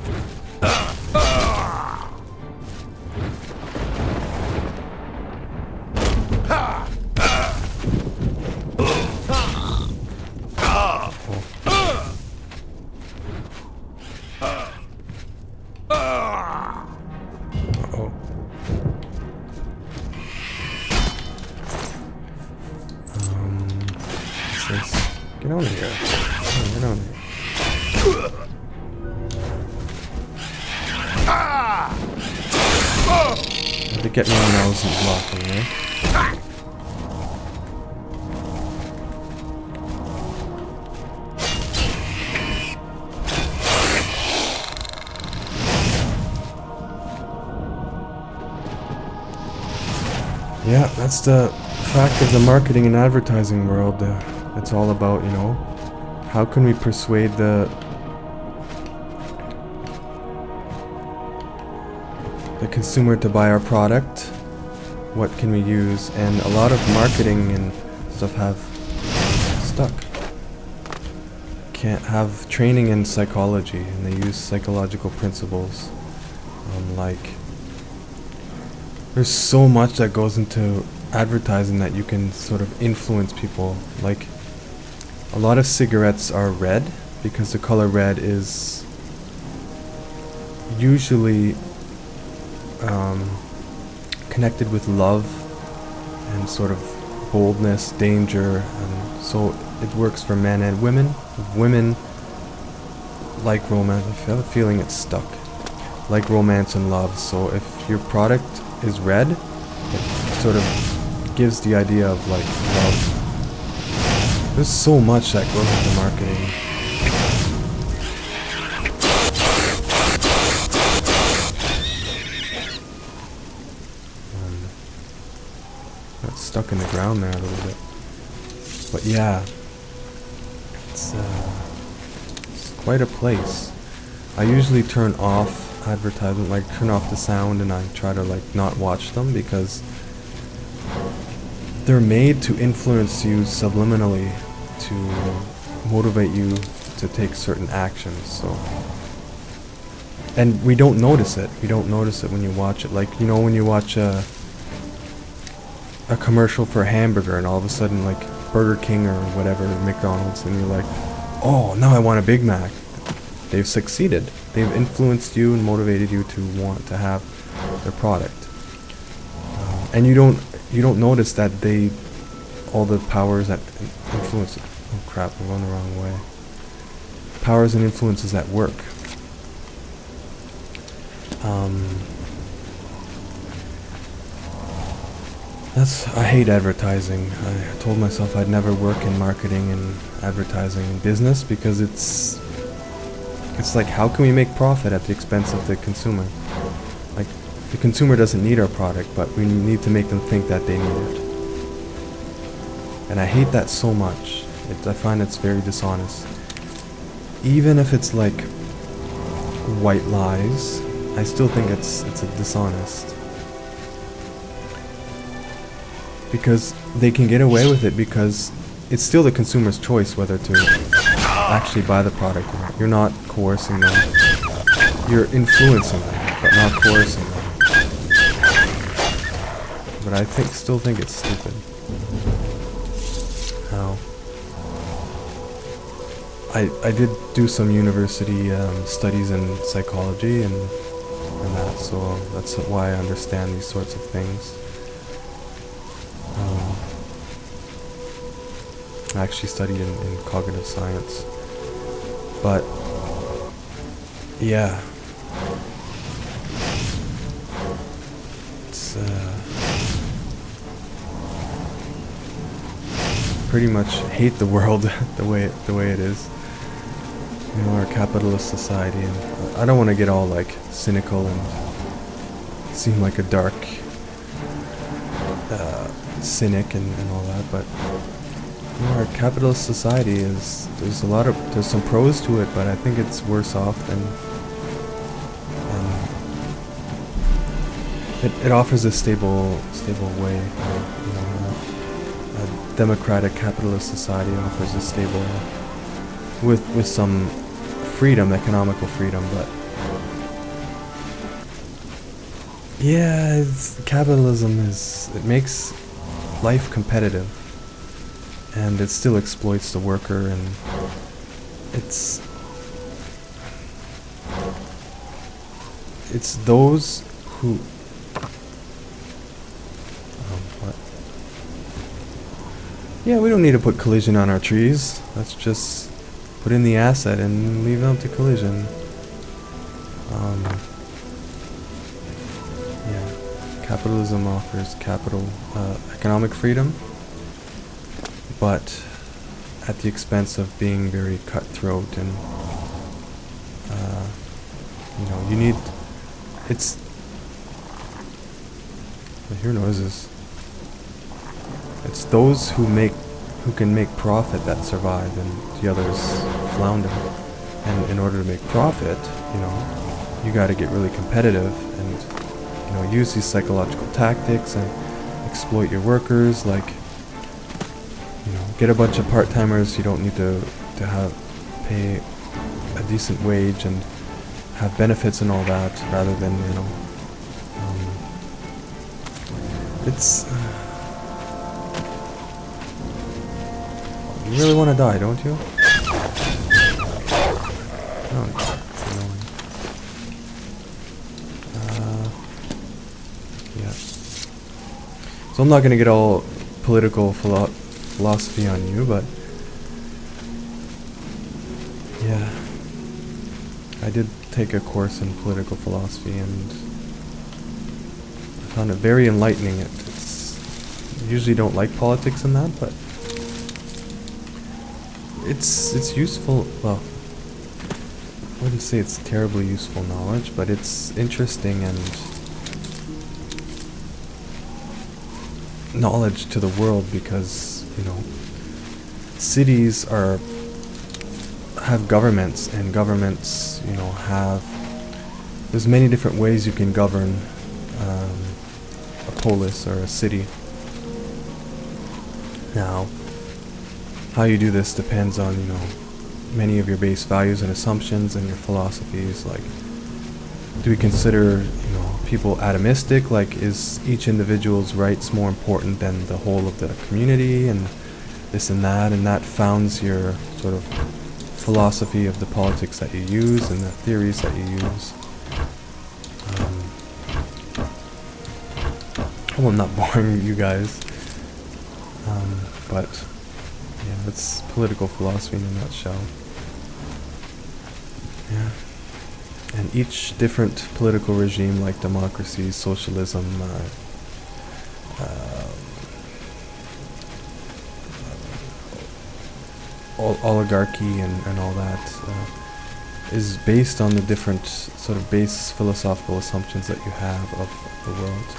[SPEAKER 1] Get on here. Get on here. Have to get me when I wasn't blocking, eh? Yeah, that's the fact of the marketing and advertising world. It's all about, you know, how can we persuade the consumer to buy our product? What can we use? And a lot of marketing and stuff have stuck. Can't have training in psychology, and they use psychological principles. Like, there's so much that goes into advertising that you can sort of influence people. Like, a lot of cigarettes are red because the color red is usually connected with love and sort of boldness, danger, and so it works for men and women. Women like romance. I have a feeling it's stuck. Like romance and love. So if your product is red, it sort of gives the idea of like love. There's so much that goes into marketing. Got stuck in the ground there a little bit. But yeah, it's quite a place. I usually turn off advertisement, like turn off the sound, and I try to like not watch them because they're made to influence you subliminally, to motivate you to take certain actions. So, and we don't notice it. We don't notice it when you watch it. Like, you know, when you watch a commercial for a hamburger, and all of a sudden, like Burger King or whatever, McDonald's, and you're like, oh, now I want a Big Mac. They've succeeded. They've influenced you and motivated you to want to have their product. And you don't notice that all the powers that influence. Oh crap! I'm going the wrong way. Powers and influences at work. I hate advertising. I told myself I'd never work in marketing and advertising and business because it's like, how can we make profit at the expense of the consumer? Like, the consumer doesn't need our product, but we need to make them think that they need it. And I hate that so much. I find it's very dishonest. Even if it's like white lies, I still think it's a dishonest. Because they can get away with it because it's still the consumer's choice whether to actually buy the product or not. You're not coercing them. You're influencing them, but not coercing them. But I still think it's stupid. How? I did do some university studies in psychology and that, so that's why I understand these sorts of things. I actually studied in cognitive science. But, yeah. It's, pretty much hate the world the way it is. You know, our capitalist society, and I don't want to get all like cynical and seem like a dark cynic and all that, but you know, our capitalist society there's some pros to it, but I think it's worse off than it offers a stable way. You know, a democratic capitalist society offers a stable with some freedom, economical freedom, but yeah, capitalism makes life competitive, and it still exploits the worker, and it's those who what? Yeah, we don't need to put collision on our trees. Let's just put in the asset and leave it up to collision. Yeah, capitalism offers economic freedom, but at the expense of being very cutthroat, and you know, you need. I hear noises. It's those who can make profit that survive, and the others flounder. And in order to make profit, you know, you got to get really competitive and, you know, use these psychological tactics and exploit your workers. Like, you know, get a bunch of part-timers you don't need to pay a decent wage and have benefits and all that, rather than, you know, it's. You really want to die, don't you? Oh, it's annoying. Yeah. So I'm not going to get all political philosophy on you, but yeah, I did take a course in political philosophy, and I found it very enlightening. I usually don't like politics and that, but it's useful. Well, I wouldn't say it's terribly useful knowledge, but it's interesting and knowledge to the world, because, you know, cities have governments, and governments, you know, there's many different ways you can govern a polis or a city. Now, how you do this depends on, many of your base values and assumptions and your philosophies. Like, do we consider, people atomistic? Like, is each individual's rights more important than the whole of the community, and this and that founds your sort of philosophy of the politics that you use and the theories that you use. Well, I'm not boring you guys, but yeah, that's political philosophy in a nutshell. Yeah. And each different political regime, like democracy, socialism, oligarchy, and all that, is based on the different sort of base philosophical assumptions that you have of the world.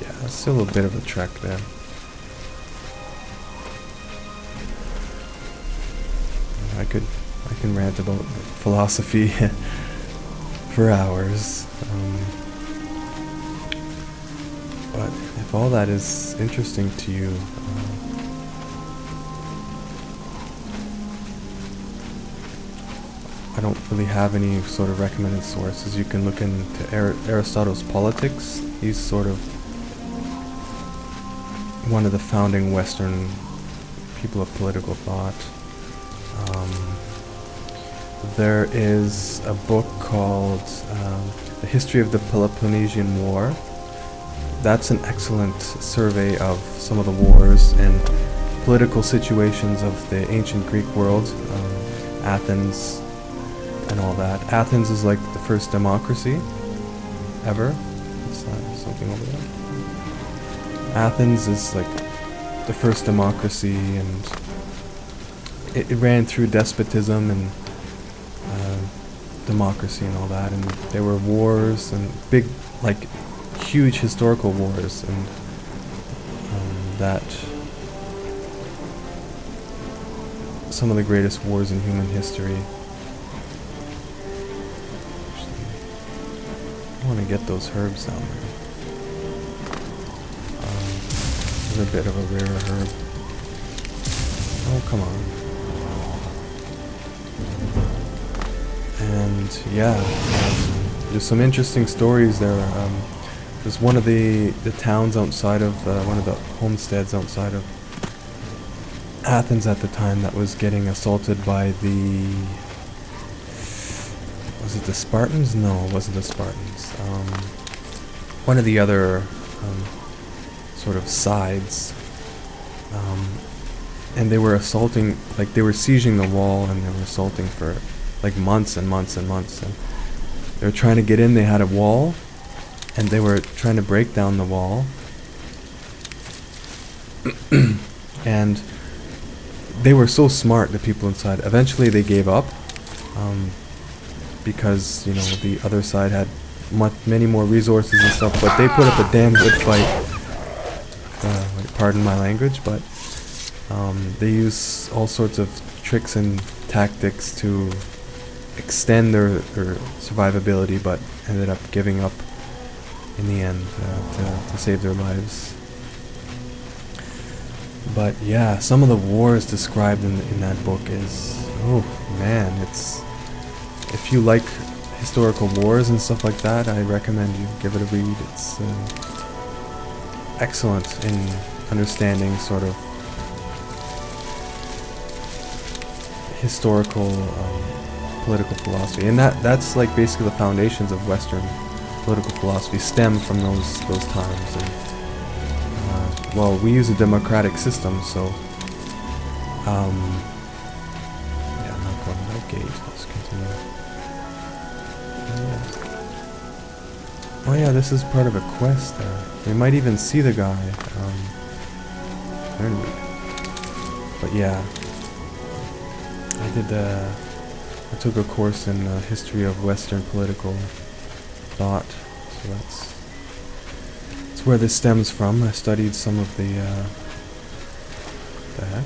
[SPEAKER 1] Yeah, it's still a bit of a trek there. I can rant about philosophy for hours, but if all that is interesting to you, I don't really have any sort of recommended sources. You can look into Aristotle's Politics. He's sort of one of the founding Western people of political thought. There is a book called The History of the Peloponnesian War. That's an excellent survey of some of the wars and political situations of the ancient Greek world, Athens and all that. Athens is like the first democracy ever. Is that something over there? Athens is like the first democracy, and it ran through despotism and democracy and all that, and there were wars and big, like, huge historical wars, and that some of the greatest wars in human history. Actually, I want to get those herbs down there. This is a bit of a rarer herb. Oh, come on. And yeah, there's some interesting stories there. There's one of the towns outside of, one of the homesteads outside of Athens at the time that was getting assaulted by was it the Spartans? No, it wasn't the Spartans. One of the other sort of sides. And they were assaulting, like they were sieging the wall, and they were assaulting for like months and months and months, and they were trying to get in. They had a wall, and they were trying to break down the wall, and they were so smart, the people inside. Eventually they gave up, because the other side had many more resources and stuff, but they put up a damn good fight. Pardon my language, but they use all sorts of tricks and tactics to extend their survivability, but ended up giving up in the end to save their lives. But yeah, some of the wars described in that book is, oh man, it's, if you like historical wars and stuff like that, I recommend you give it a read. It's excellent in understanding sort of historical political philosophy, and that's like basically the foundations of Western political philosophy stem from those times. And well, we use a democratic system, so yeah, I'm not going to that gate. Let's continue. Oh yeah, this is part of a quest there. We might even see the guy. But yeah, I took a course in history of Western political thought, so that's where this stems from. I studied some of the heck?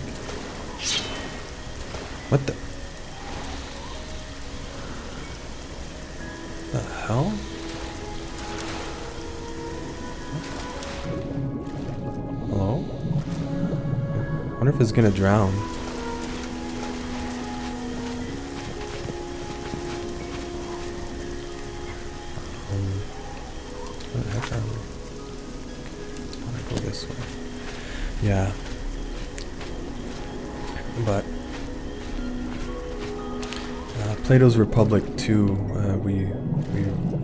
[SPEAKER 1] What the hell? is gonna drown. Where the heck are we? I wanna go this way. Yeah. But Plato's Republic 2, we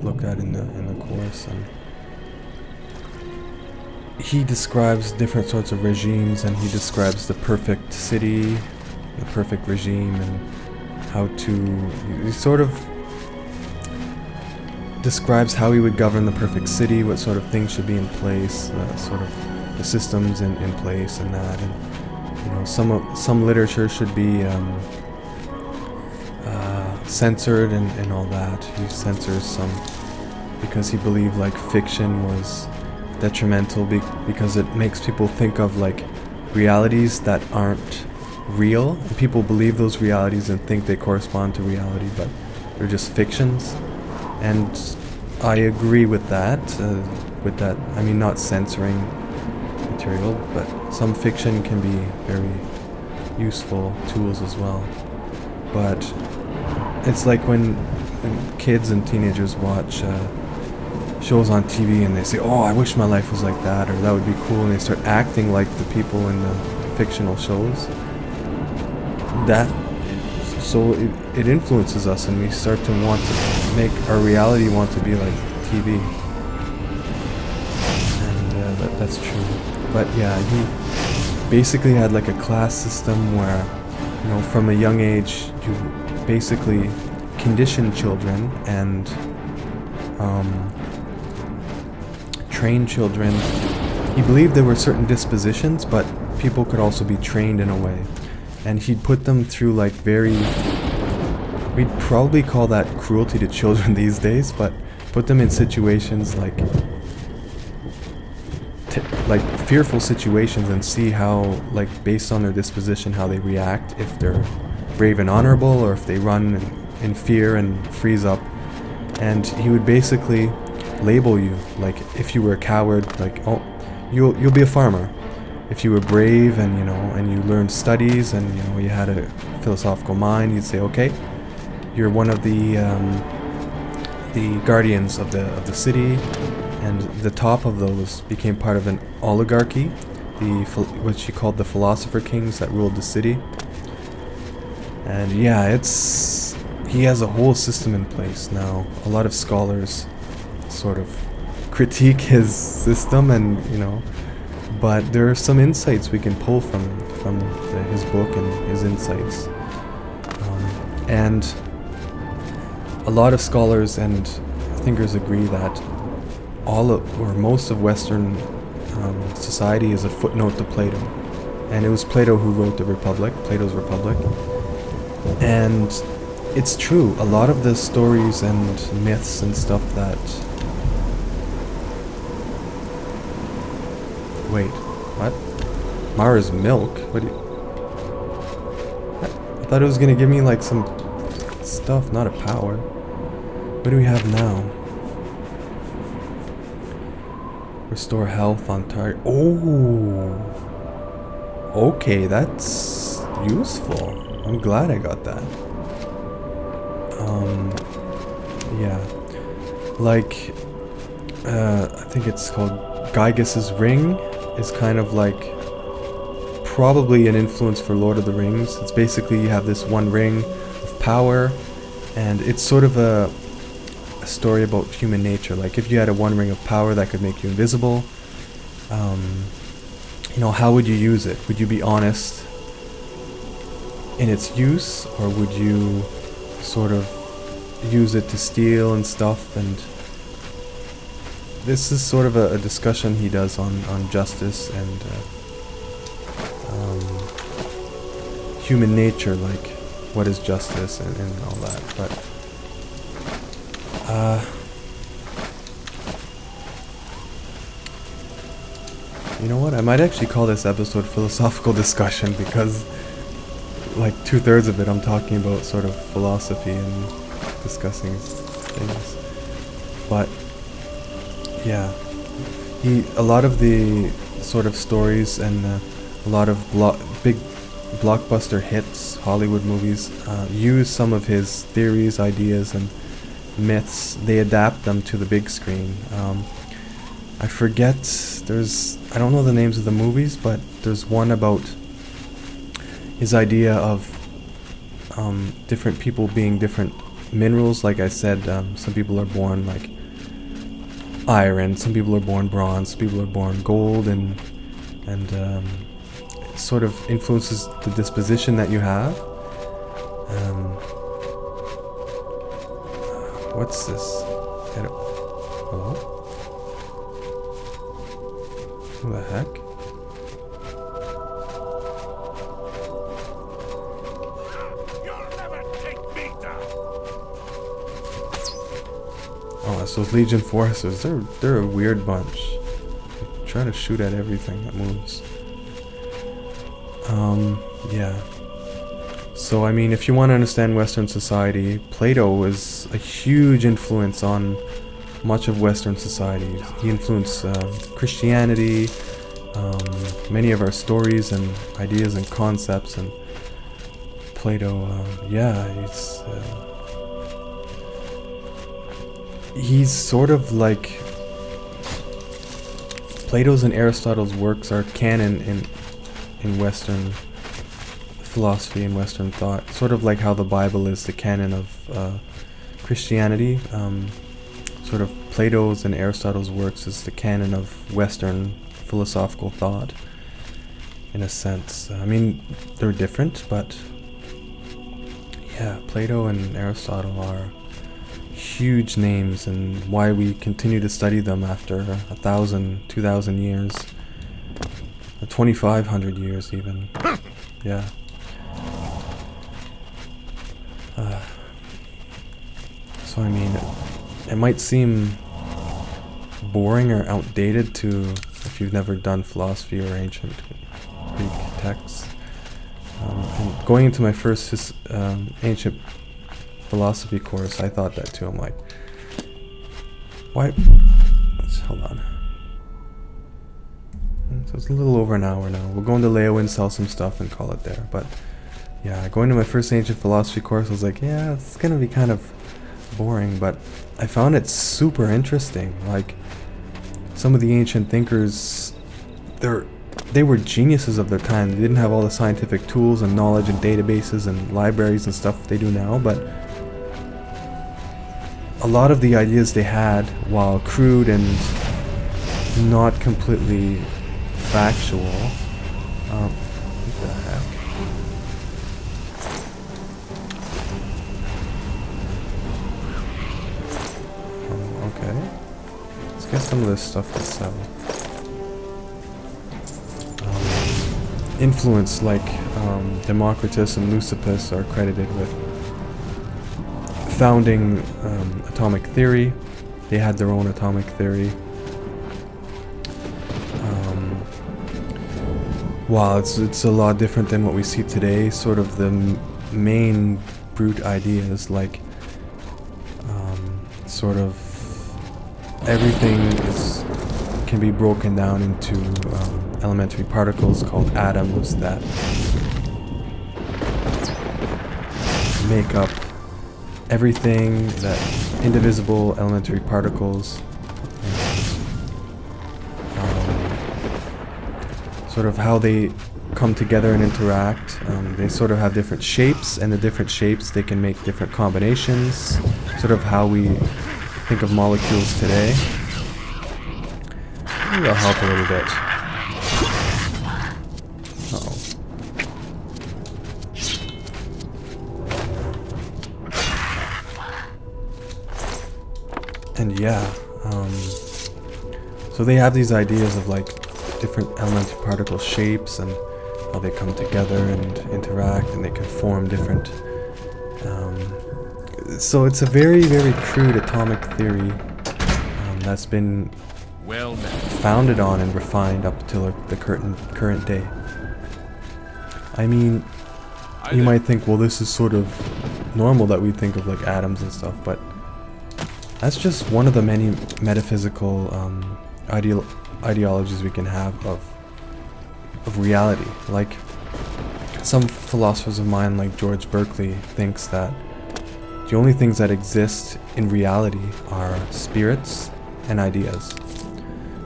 [SPEAKER 1] looked at in the course, and he describes different sorts of regimes, and he describes the perfect city, the perfect regime, and how to. He sort of describes how he would govern the perfect city, what sort of things should be in place, sort of the systems in place, and that, and you know, some literature should be censored and all that. He censors some because he believed like fiction was detrimental because it makes people think of like realities that aren't real, and people believe those realities and think they correspond to reality, but they're just fictions. And I agree with that. I mean, not censoring material, but some fiction can be very useful tools as well. But it's like when kids and teenagers watch shows on TV and they say, "Oh, I wish my life was like that," or "That would be cool," and they start acting like the people in the fictional shows. So it influences us, and we start to want to make our reality want to be like TV. And that's true. But yeah, he basically had like a class system where, you know, from a young age, you basically condition children and train children. He believed there were certain dispositions, but people could also be trained in a way. And he'd put them through like we'd probably call that cruelty to children these days, but put them in situations like fearful situations and see how, like, based on their disposition, how they react, if they're brave and honorable, or if they run in fear and freeze up. And he would basically label you, like, if you were a coward, like, oh, you'll be a farmer. If you were brave and, you know, and you learned studies and, you know, you had a philosophical mind, he'd say, okay, you're one of the guardians of the city, and the top of those became part of an oligarchy, what she called the philosopher kings that ruled the city. And yeah, he has a whole system in place now. A lot of scholars sort of critique his system, and, you know, but there are some insights we can pull from his book and his insights. And a lot of scholars and thinkers agree that most of Western society is a footnote to Plato. And it was Plato who wrote Plato's Republic. And it's true, a lot of the stories and myths and stuff that... Wait, what? Mara's milk? What do you... I thought it was gonna give me like some stuff, not a power. What do we have now? Restore health on target. Oh! Okay, that's useful. I'm glad I got that. Yeah. Like, I think it's called Gygas's Ring, is kind of like probably an influence for Lord of the Rings. It's basically you have this one ring of power, and it's sort of a story about human nature. Like, if you had a one ring of power that could make you invisible, you know, how would you use it? Would you be honest in its use, or would you sort of use it to steal and stuff? And this is sort of a discussion he does on justice and human nature, like what is justice and all that. But you know what? I might actually call this episode philosophical discussion, because like 2/3 of it I'm talking about sort of philosophy and discussing things. But yeah, a lot of the sort of stories and a lot of big blockbuster hits, Hollywood movies, use some of his theories, ideas, and myths. They adapt them to the big screen. I forget, I don't know the names of the movies, but there's one about his idea of different people being different minerals. Like I said, some people are born like iron, some people are born bronze, some people are born gold, and sort of influences the disposition that you have. What's this? Hello? What the heck? Oh, it's those Legion forces. They're a weird bunch. They try to shoot at everything that moves. Yeah. So, I mean, if you want to understand Western society, Plato was a huge influence on much of Western society. He influenced Christianity, many of our stories and ideas and concepts, and Plato, he's sort of like Plato's and Aristotle's works are canon in Western philosophy and Western thought, sort of like how the Bible is the canon of Christianity. Sort of Plato's and Aristotle's works is the canon of Western philosophical thought, in a sense. I mean, they're different, but yeah, Plato and Aristotle are huge names, and why we continue to study them after 1,000, 2,000 years, or 2,500 years even. Yeah. So I mean, it might seem boring or outdated if you've never done philosophy or ancient Greek texts. And going into my first ancient philosophy course, I thought that too. I'm like, why? Hold on. So it's a little over an hour now. We'll go into Leyawin, sell some stuff, and call it there. But yeah, going to my first ancient philosophy course, I was like, yeah, it's gonna be kind of boring, but I found it super interesting. Like, some of the ancient thinkers, they were geniuses of their time. They didn't have all the scientific tools and knowledge and databases and libraries and stuff they do now, but a lot of the ideas they had, while crude and not completely factual, what the heck? Okay. Let's get some of this stuff to sell. Influence like Democritus and Leucippus are credited with founding atomic theory. They had their own atomic theory. While it's a lot different than what we see today, sort of the main brute ideas, like sort of everything can be broken down into elementary particles called atoms that make up everything, that indivisible elementary particles, sort of how they come together and interact. They sort of have different shapes, and the different shapes, they can make different combinations, sort of how we think of molecules today. Maybe I'll help a little bit. And yeah, so they have these ideas of like different elementary particle shapes and how they come together and interact, and they can form different. So it's a very, very crude atomic theory that's been founded on and refined up until the current day. I mean, you might think, well, this is sort of normal that we think of like atoms and stuff, but that's just one of the many metaphysical ideologies we can have of reality. Like, some philosophers of mind, like George Berkeley, thinks that the only things that exist in reality are spirits and ideas.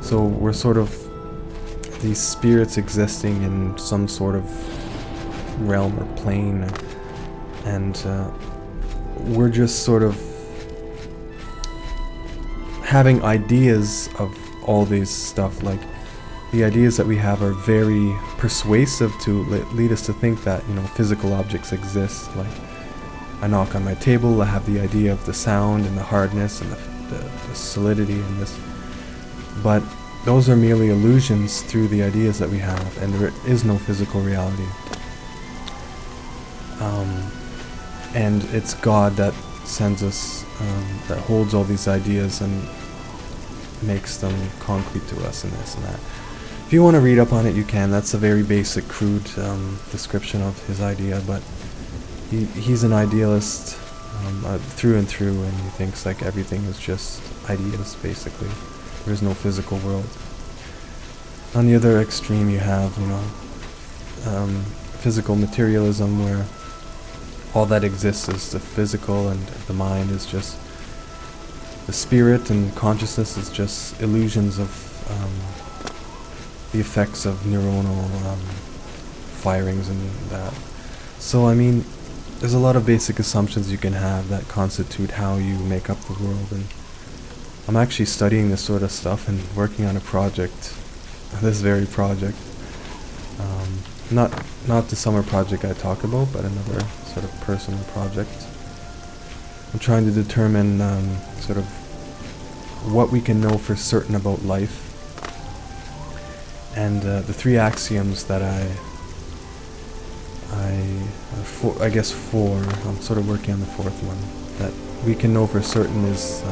[SPEAKER 1] So we're sort of these spirits existing in some sort of realm or plane, and we're just sort of having ideas of all these stuff. Like, the ideas that we have are very persuasive to lead us to think that, you know, physical objects exist. Like, I knock on my table, I have the idea of the sound and the hardness and the solidity in this. But those are merely illusions through the ideas that we have, and there is no physical reality. And it's God that sends us, that holds all these ideas and makes them concrete to us and this and that. If you want to read up on it, you can. That's a very basic, crude description of his idea, but he's an idealist through and through, and he thinks like everything is just ideas, basically. There's no physical world. On the other extreme, you have, you know, physical materialism, where all that exists is the physical, and the mind is just the spirit, and consciousness is just illusions of the effects of neuronal firings and that. So, I mean, there's a lot of basic assumptions you can have that constitute how you make up the world, and I'm actually studying this sort of stuff and working on a project, this very project. Not the summer project I talked about, but another sort of personal project. I'm trying to determine sort of what we can know for certain about life. And the three axioms that I guess four, I'm sort of working on the fourth one, that we can know for certain is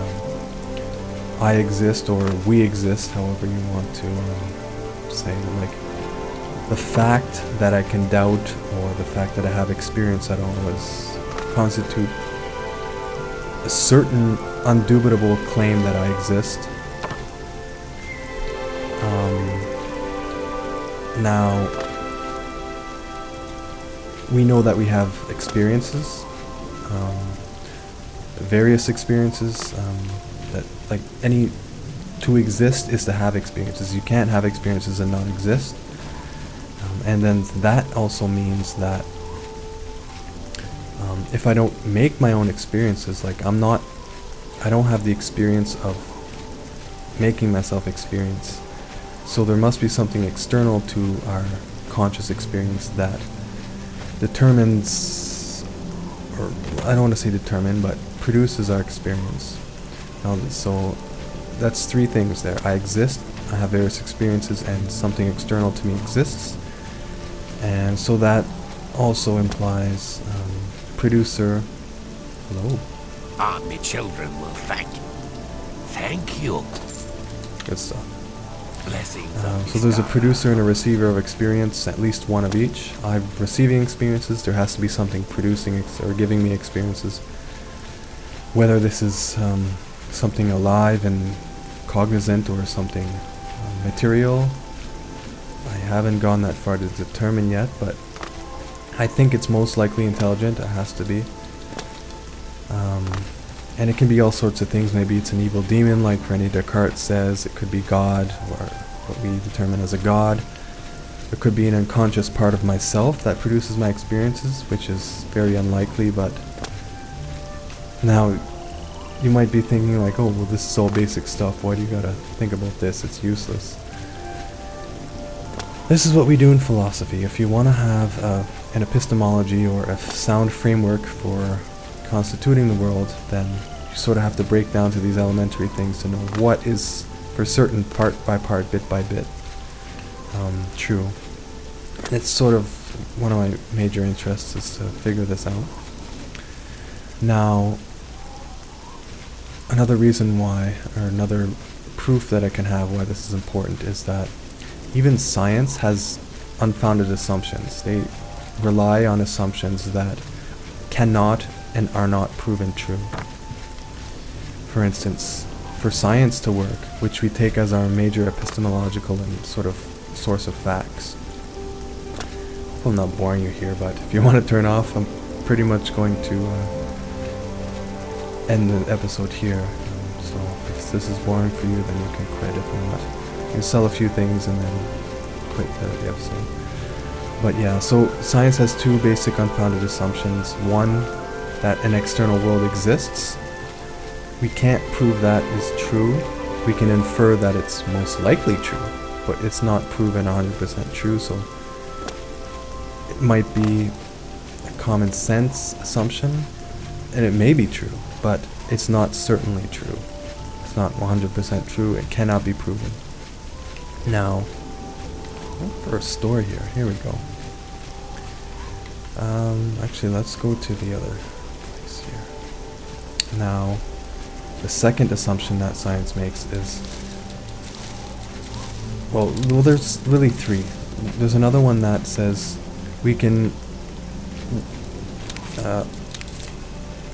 [SPEAKER 1] I exist, or we exist, however you want to say. Like, the fact that I can doubt, or the fact that I have experience at all, is constitute a certain undubitable claim that I exist. Now, we know that we have experiences, various experiences, that, like, to exist is to have experiences. You can't have experiences and not exist. And then that also means that if I don't make my own experiences, like, I don't have the experience of making myself experience. So there must be something external to our conscious experience that determines, or I don't want to say determine, but produces our experience. So that's three things there. I exist, I have various experiences, and something external to me exists. And so that also implies producer. Hello.
[SPEAKER 7] My children will thank you.
[SPEAKER 1] Good stuff.
[SPEAKER 7] Blessings.
[SPEAKER 1] So there's a producer and a receiver of experience, at least one of each. I'm receiving experiences. There has to be something producing or giving me experiences. Whether this is something alive and cognizant, or something material, I haven't gone that far to determine yet, but I think it's most likely intelligent. It has to be. And it can be all sorts of things. Maybe it's an evil demon, like René Descartes says. It could be God, or what we determine as a god. It could be an unconscious part of myself that produces my experiences, which is very unlikely. But now you might be thinking like, oh, well, this is all basic stuff. Why do you gotta think about this? It's useless. This is what we do in philosophy. If you want to have an epistemology or a sound framework for constituting the world, then you sort of have to break down to these elementary things to know what is for certain, part by part, bit by bit, true. It's sort of one of my major interests, is to figure this out. Now, another reason why, or another proof that I can have why this is important, is that even science has unfounded assumptions. They rely on assumptions that cannot and are not proven true. For instance, for science to work, which we take as our major epistemological and sort of source of facts, I'm not boring you here, but if you want to turn off, I'm pretty much going to end the episode here. So if this is boring for you, then you can quit. If not, you can sell a few things and then quit the episode. But yeah, so science has two basic unfounded assumptions. One, that an external world exists. We can't prove that is true. We can infer that it's most likely true, but it's not proven 100% true, so it might be a common sense assumption, and it may be true, but it's not certainly true. It's not 100% true. It cannot be proven. Now, for a store here. Here we go. Actually, let's go to the other place here. Now, the second assumption that science makes is, well, there's really three. There's another one that says we can,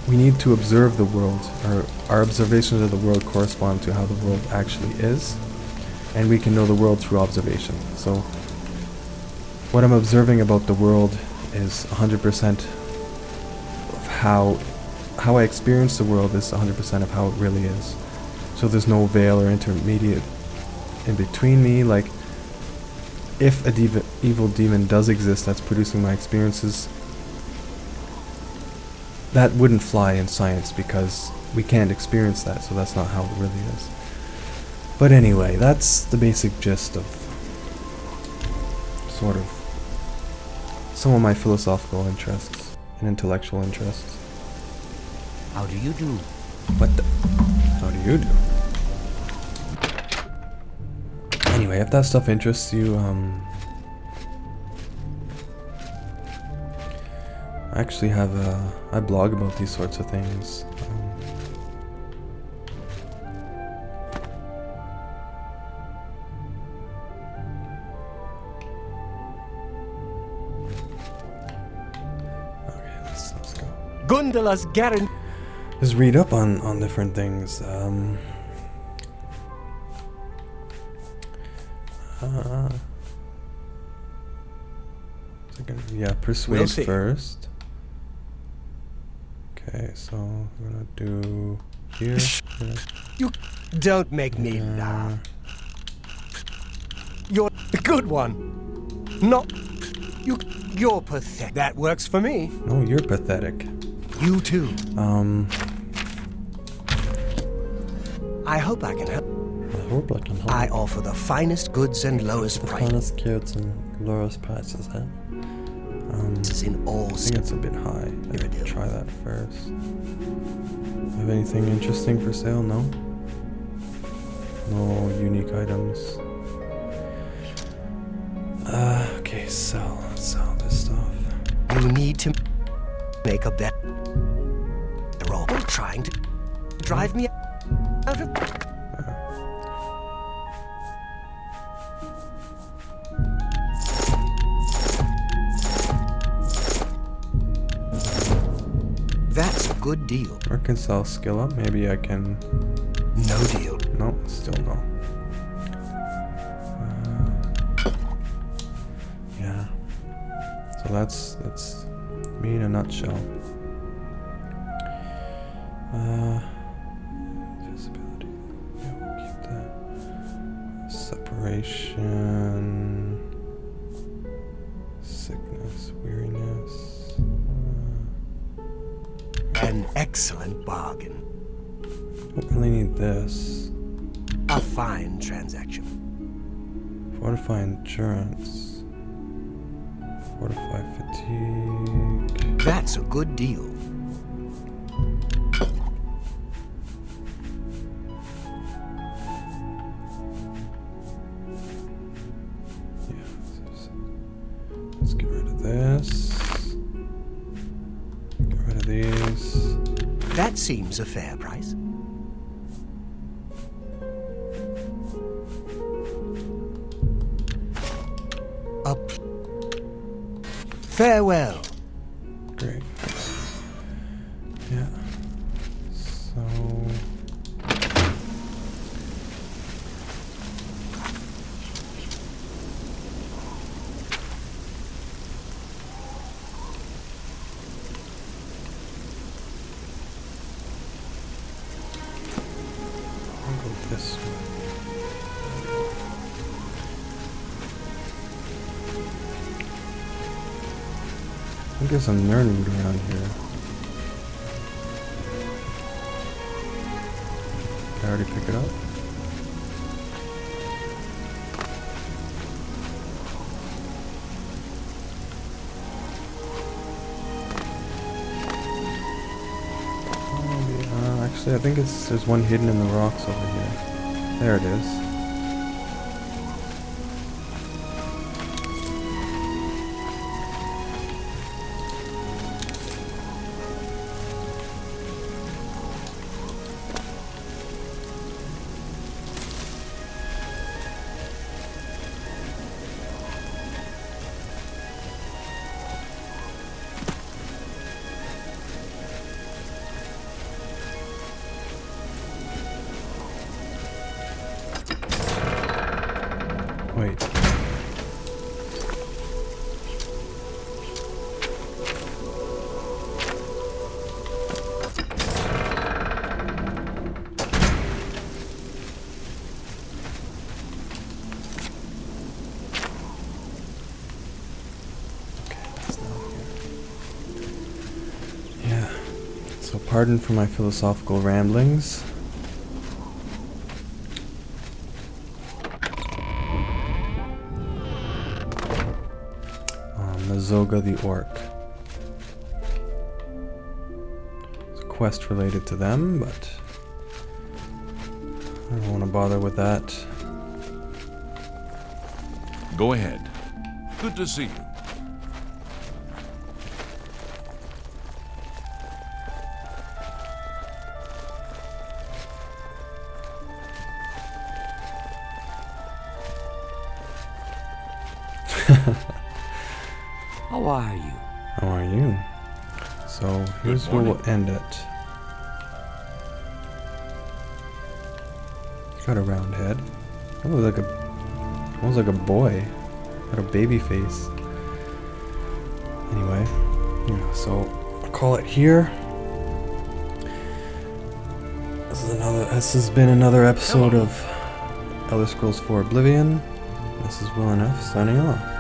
[SPEAKER 1] we need to observe the world, or our observations of the world correspond to how the world actually is, and we can know the world through observation. So, what I'm observing about the world is 100% of how I experience the world is 100% of how it really is. So there's no veil or intermediate in between me. Like, if a evil demon does exist that's producing my experiences, that wouldn't fly in science because we can't experience that, so that's not how it really is. But anyway, that's the basic gist of sort of some of my philosophical interests and intellectual interests.
[SPEAKER 4] How do you do?
[SPEAKER 1] What the? How do you do? Anyway, if that stuff interests you, I actually have I blog about these sorts of things. Okay, let's go.
[SPEAKER 3] Gundala's guarantee.
[SPEAKER 1] Just read up on different things. Yeah, persuade
[SPEAKER 3] We'll see.
[SPEAKER 1] first. Okay, so we're gonna do here.
[SPEAKER 3] You don't make me laugh. You're a good one. Not you. You're pathetic. That works for me.
[SPEAKER 1] No, you're pathetic.
[SPEAKER 3] You too. I hope I can help.
[SPEAKER 1] I hope I can help.
[SPEAKER 3] I offer the finest goods and lowest
[SPEAKER 1] The
[SPEAKER 3] prices
[SPEAKER 1] finest kids and lowest prices, huh?
[SPEAKER 3] in all.
[SPEAKER 1] I think it's a bit high.
[SPEAKER 3] Here it is.
[SPEAKER 1] Try that first. Have anything interesting for sale? No? No unique items. Okay, sell this stuff.
[SPEAKER 3] You need to make a bet. They're all trying to drive me out of. That's a good deal.
[SPEAKER 1] I can sell skill up. Maybe I can.
[SPEAKER 3] No deal.
[SPEAKER 1] No, still no. Yeah. So that's me in a nutshell. Visibility. Yeah, we'll keep that. Separation. Sickness, weariness.
[SPEAKER 3] An excellent bargain.
[SPEAKER 1] Don't really need this.
[SPEAKER 3] A fine transaction.
[SPEAKER 1] Fortify endurance. Fortify fatigue.
[SPEAKER 3] That's a good deal.
[SPEAKER 1] Yeah. Let's get rid of this. Get rid of these.
[SPEAKER 3] That seems a fair price. Up. Farewell.
[SPEAKER 1] Great. Yeah. So. this way. I guess I'm learning around here. Did I already pick it up? Actually, I think there's one hidden in the rocks over here. There it is. Wait. Yeah. So pardon for my philosophical ramblings. Zoga the Orc. It's a quest related to them, but I don't want to bother with that.
[SPEAKER 8] Go ahead. Good to see you.
[SPEAKER 4] How are you?
[SPEAKER 1] How are you? So here's where we'll end it. Got a round head. That looks like a boy. Got a baby face. Anyway, yeah, so I'll call it here. This has been another episode of Elder Scrolls 4 Oblivion. This is WilNF signing off.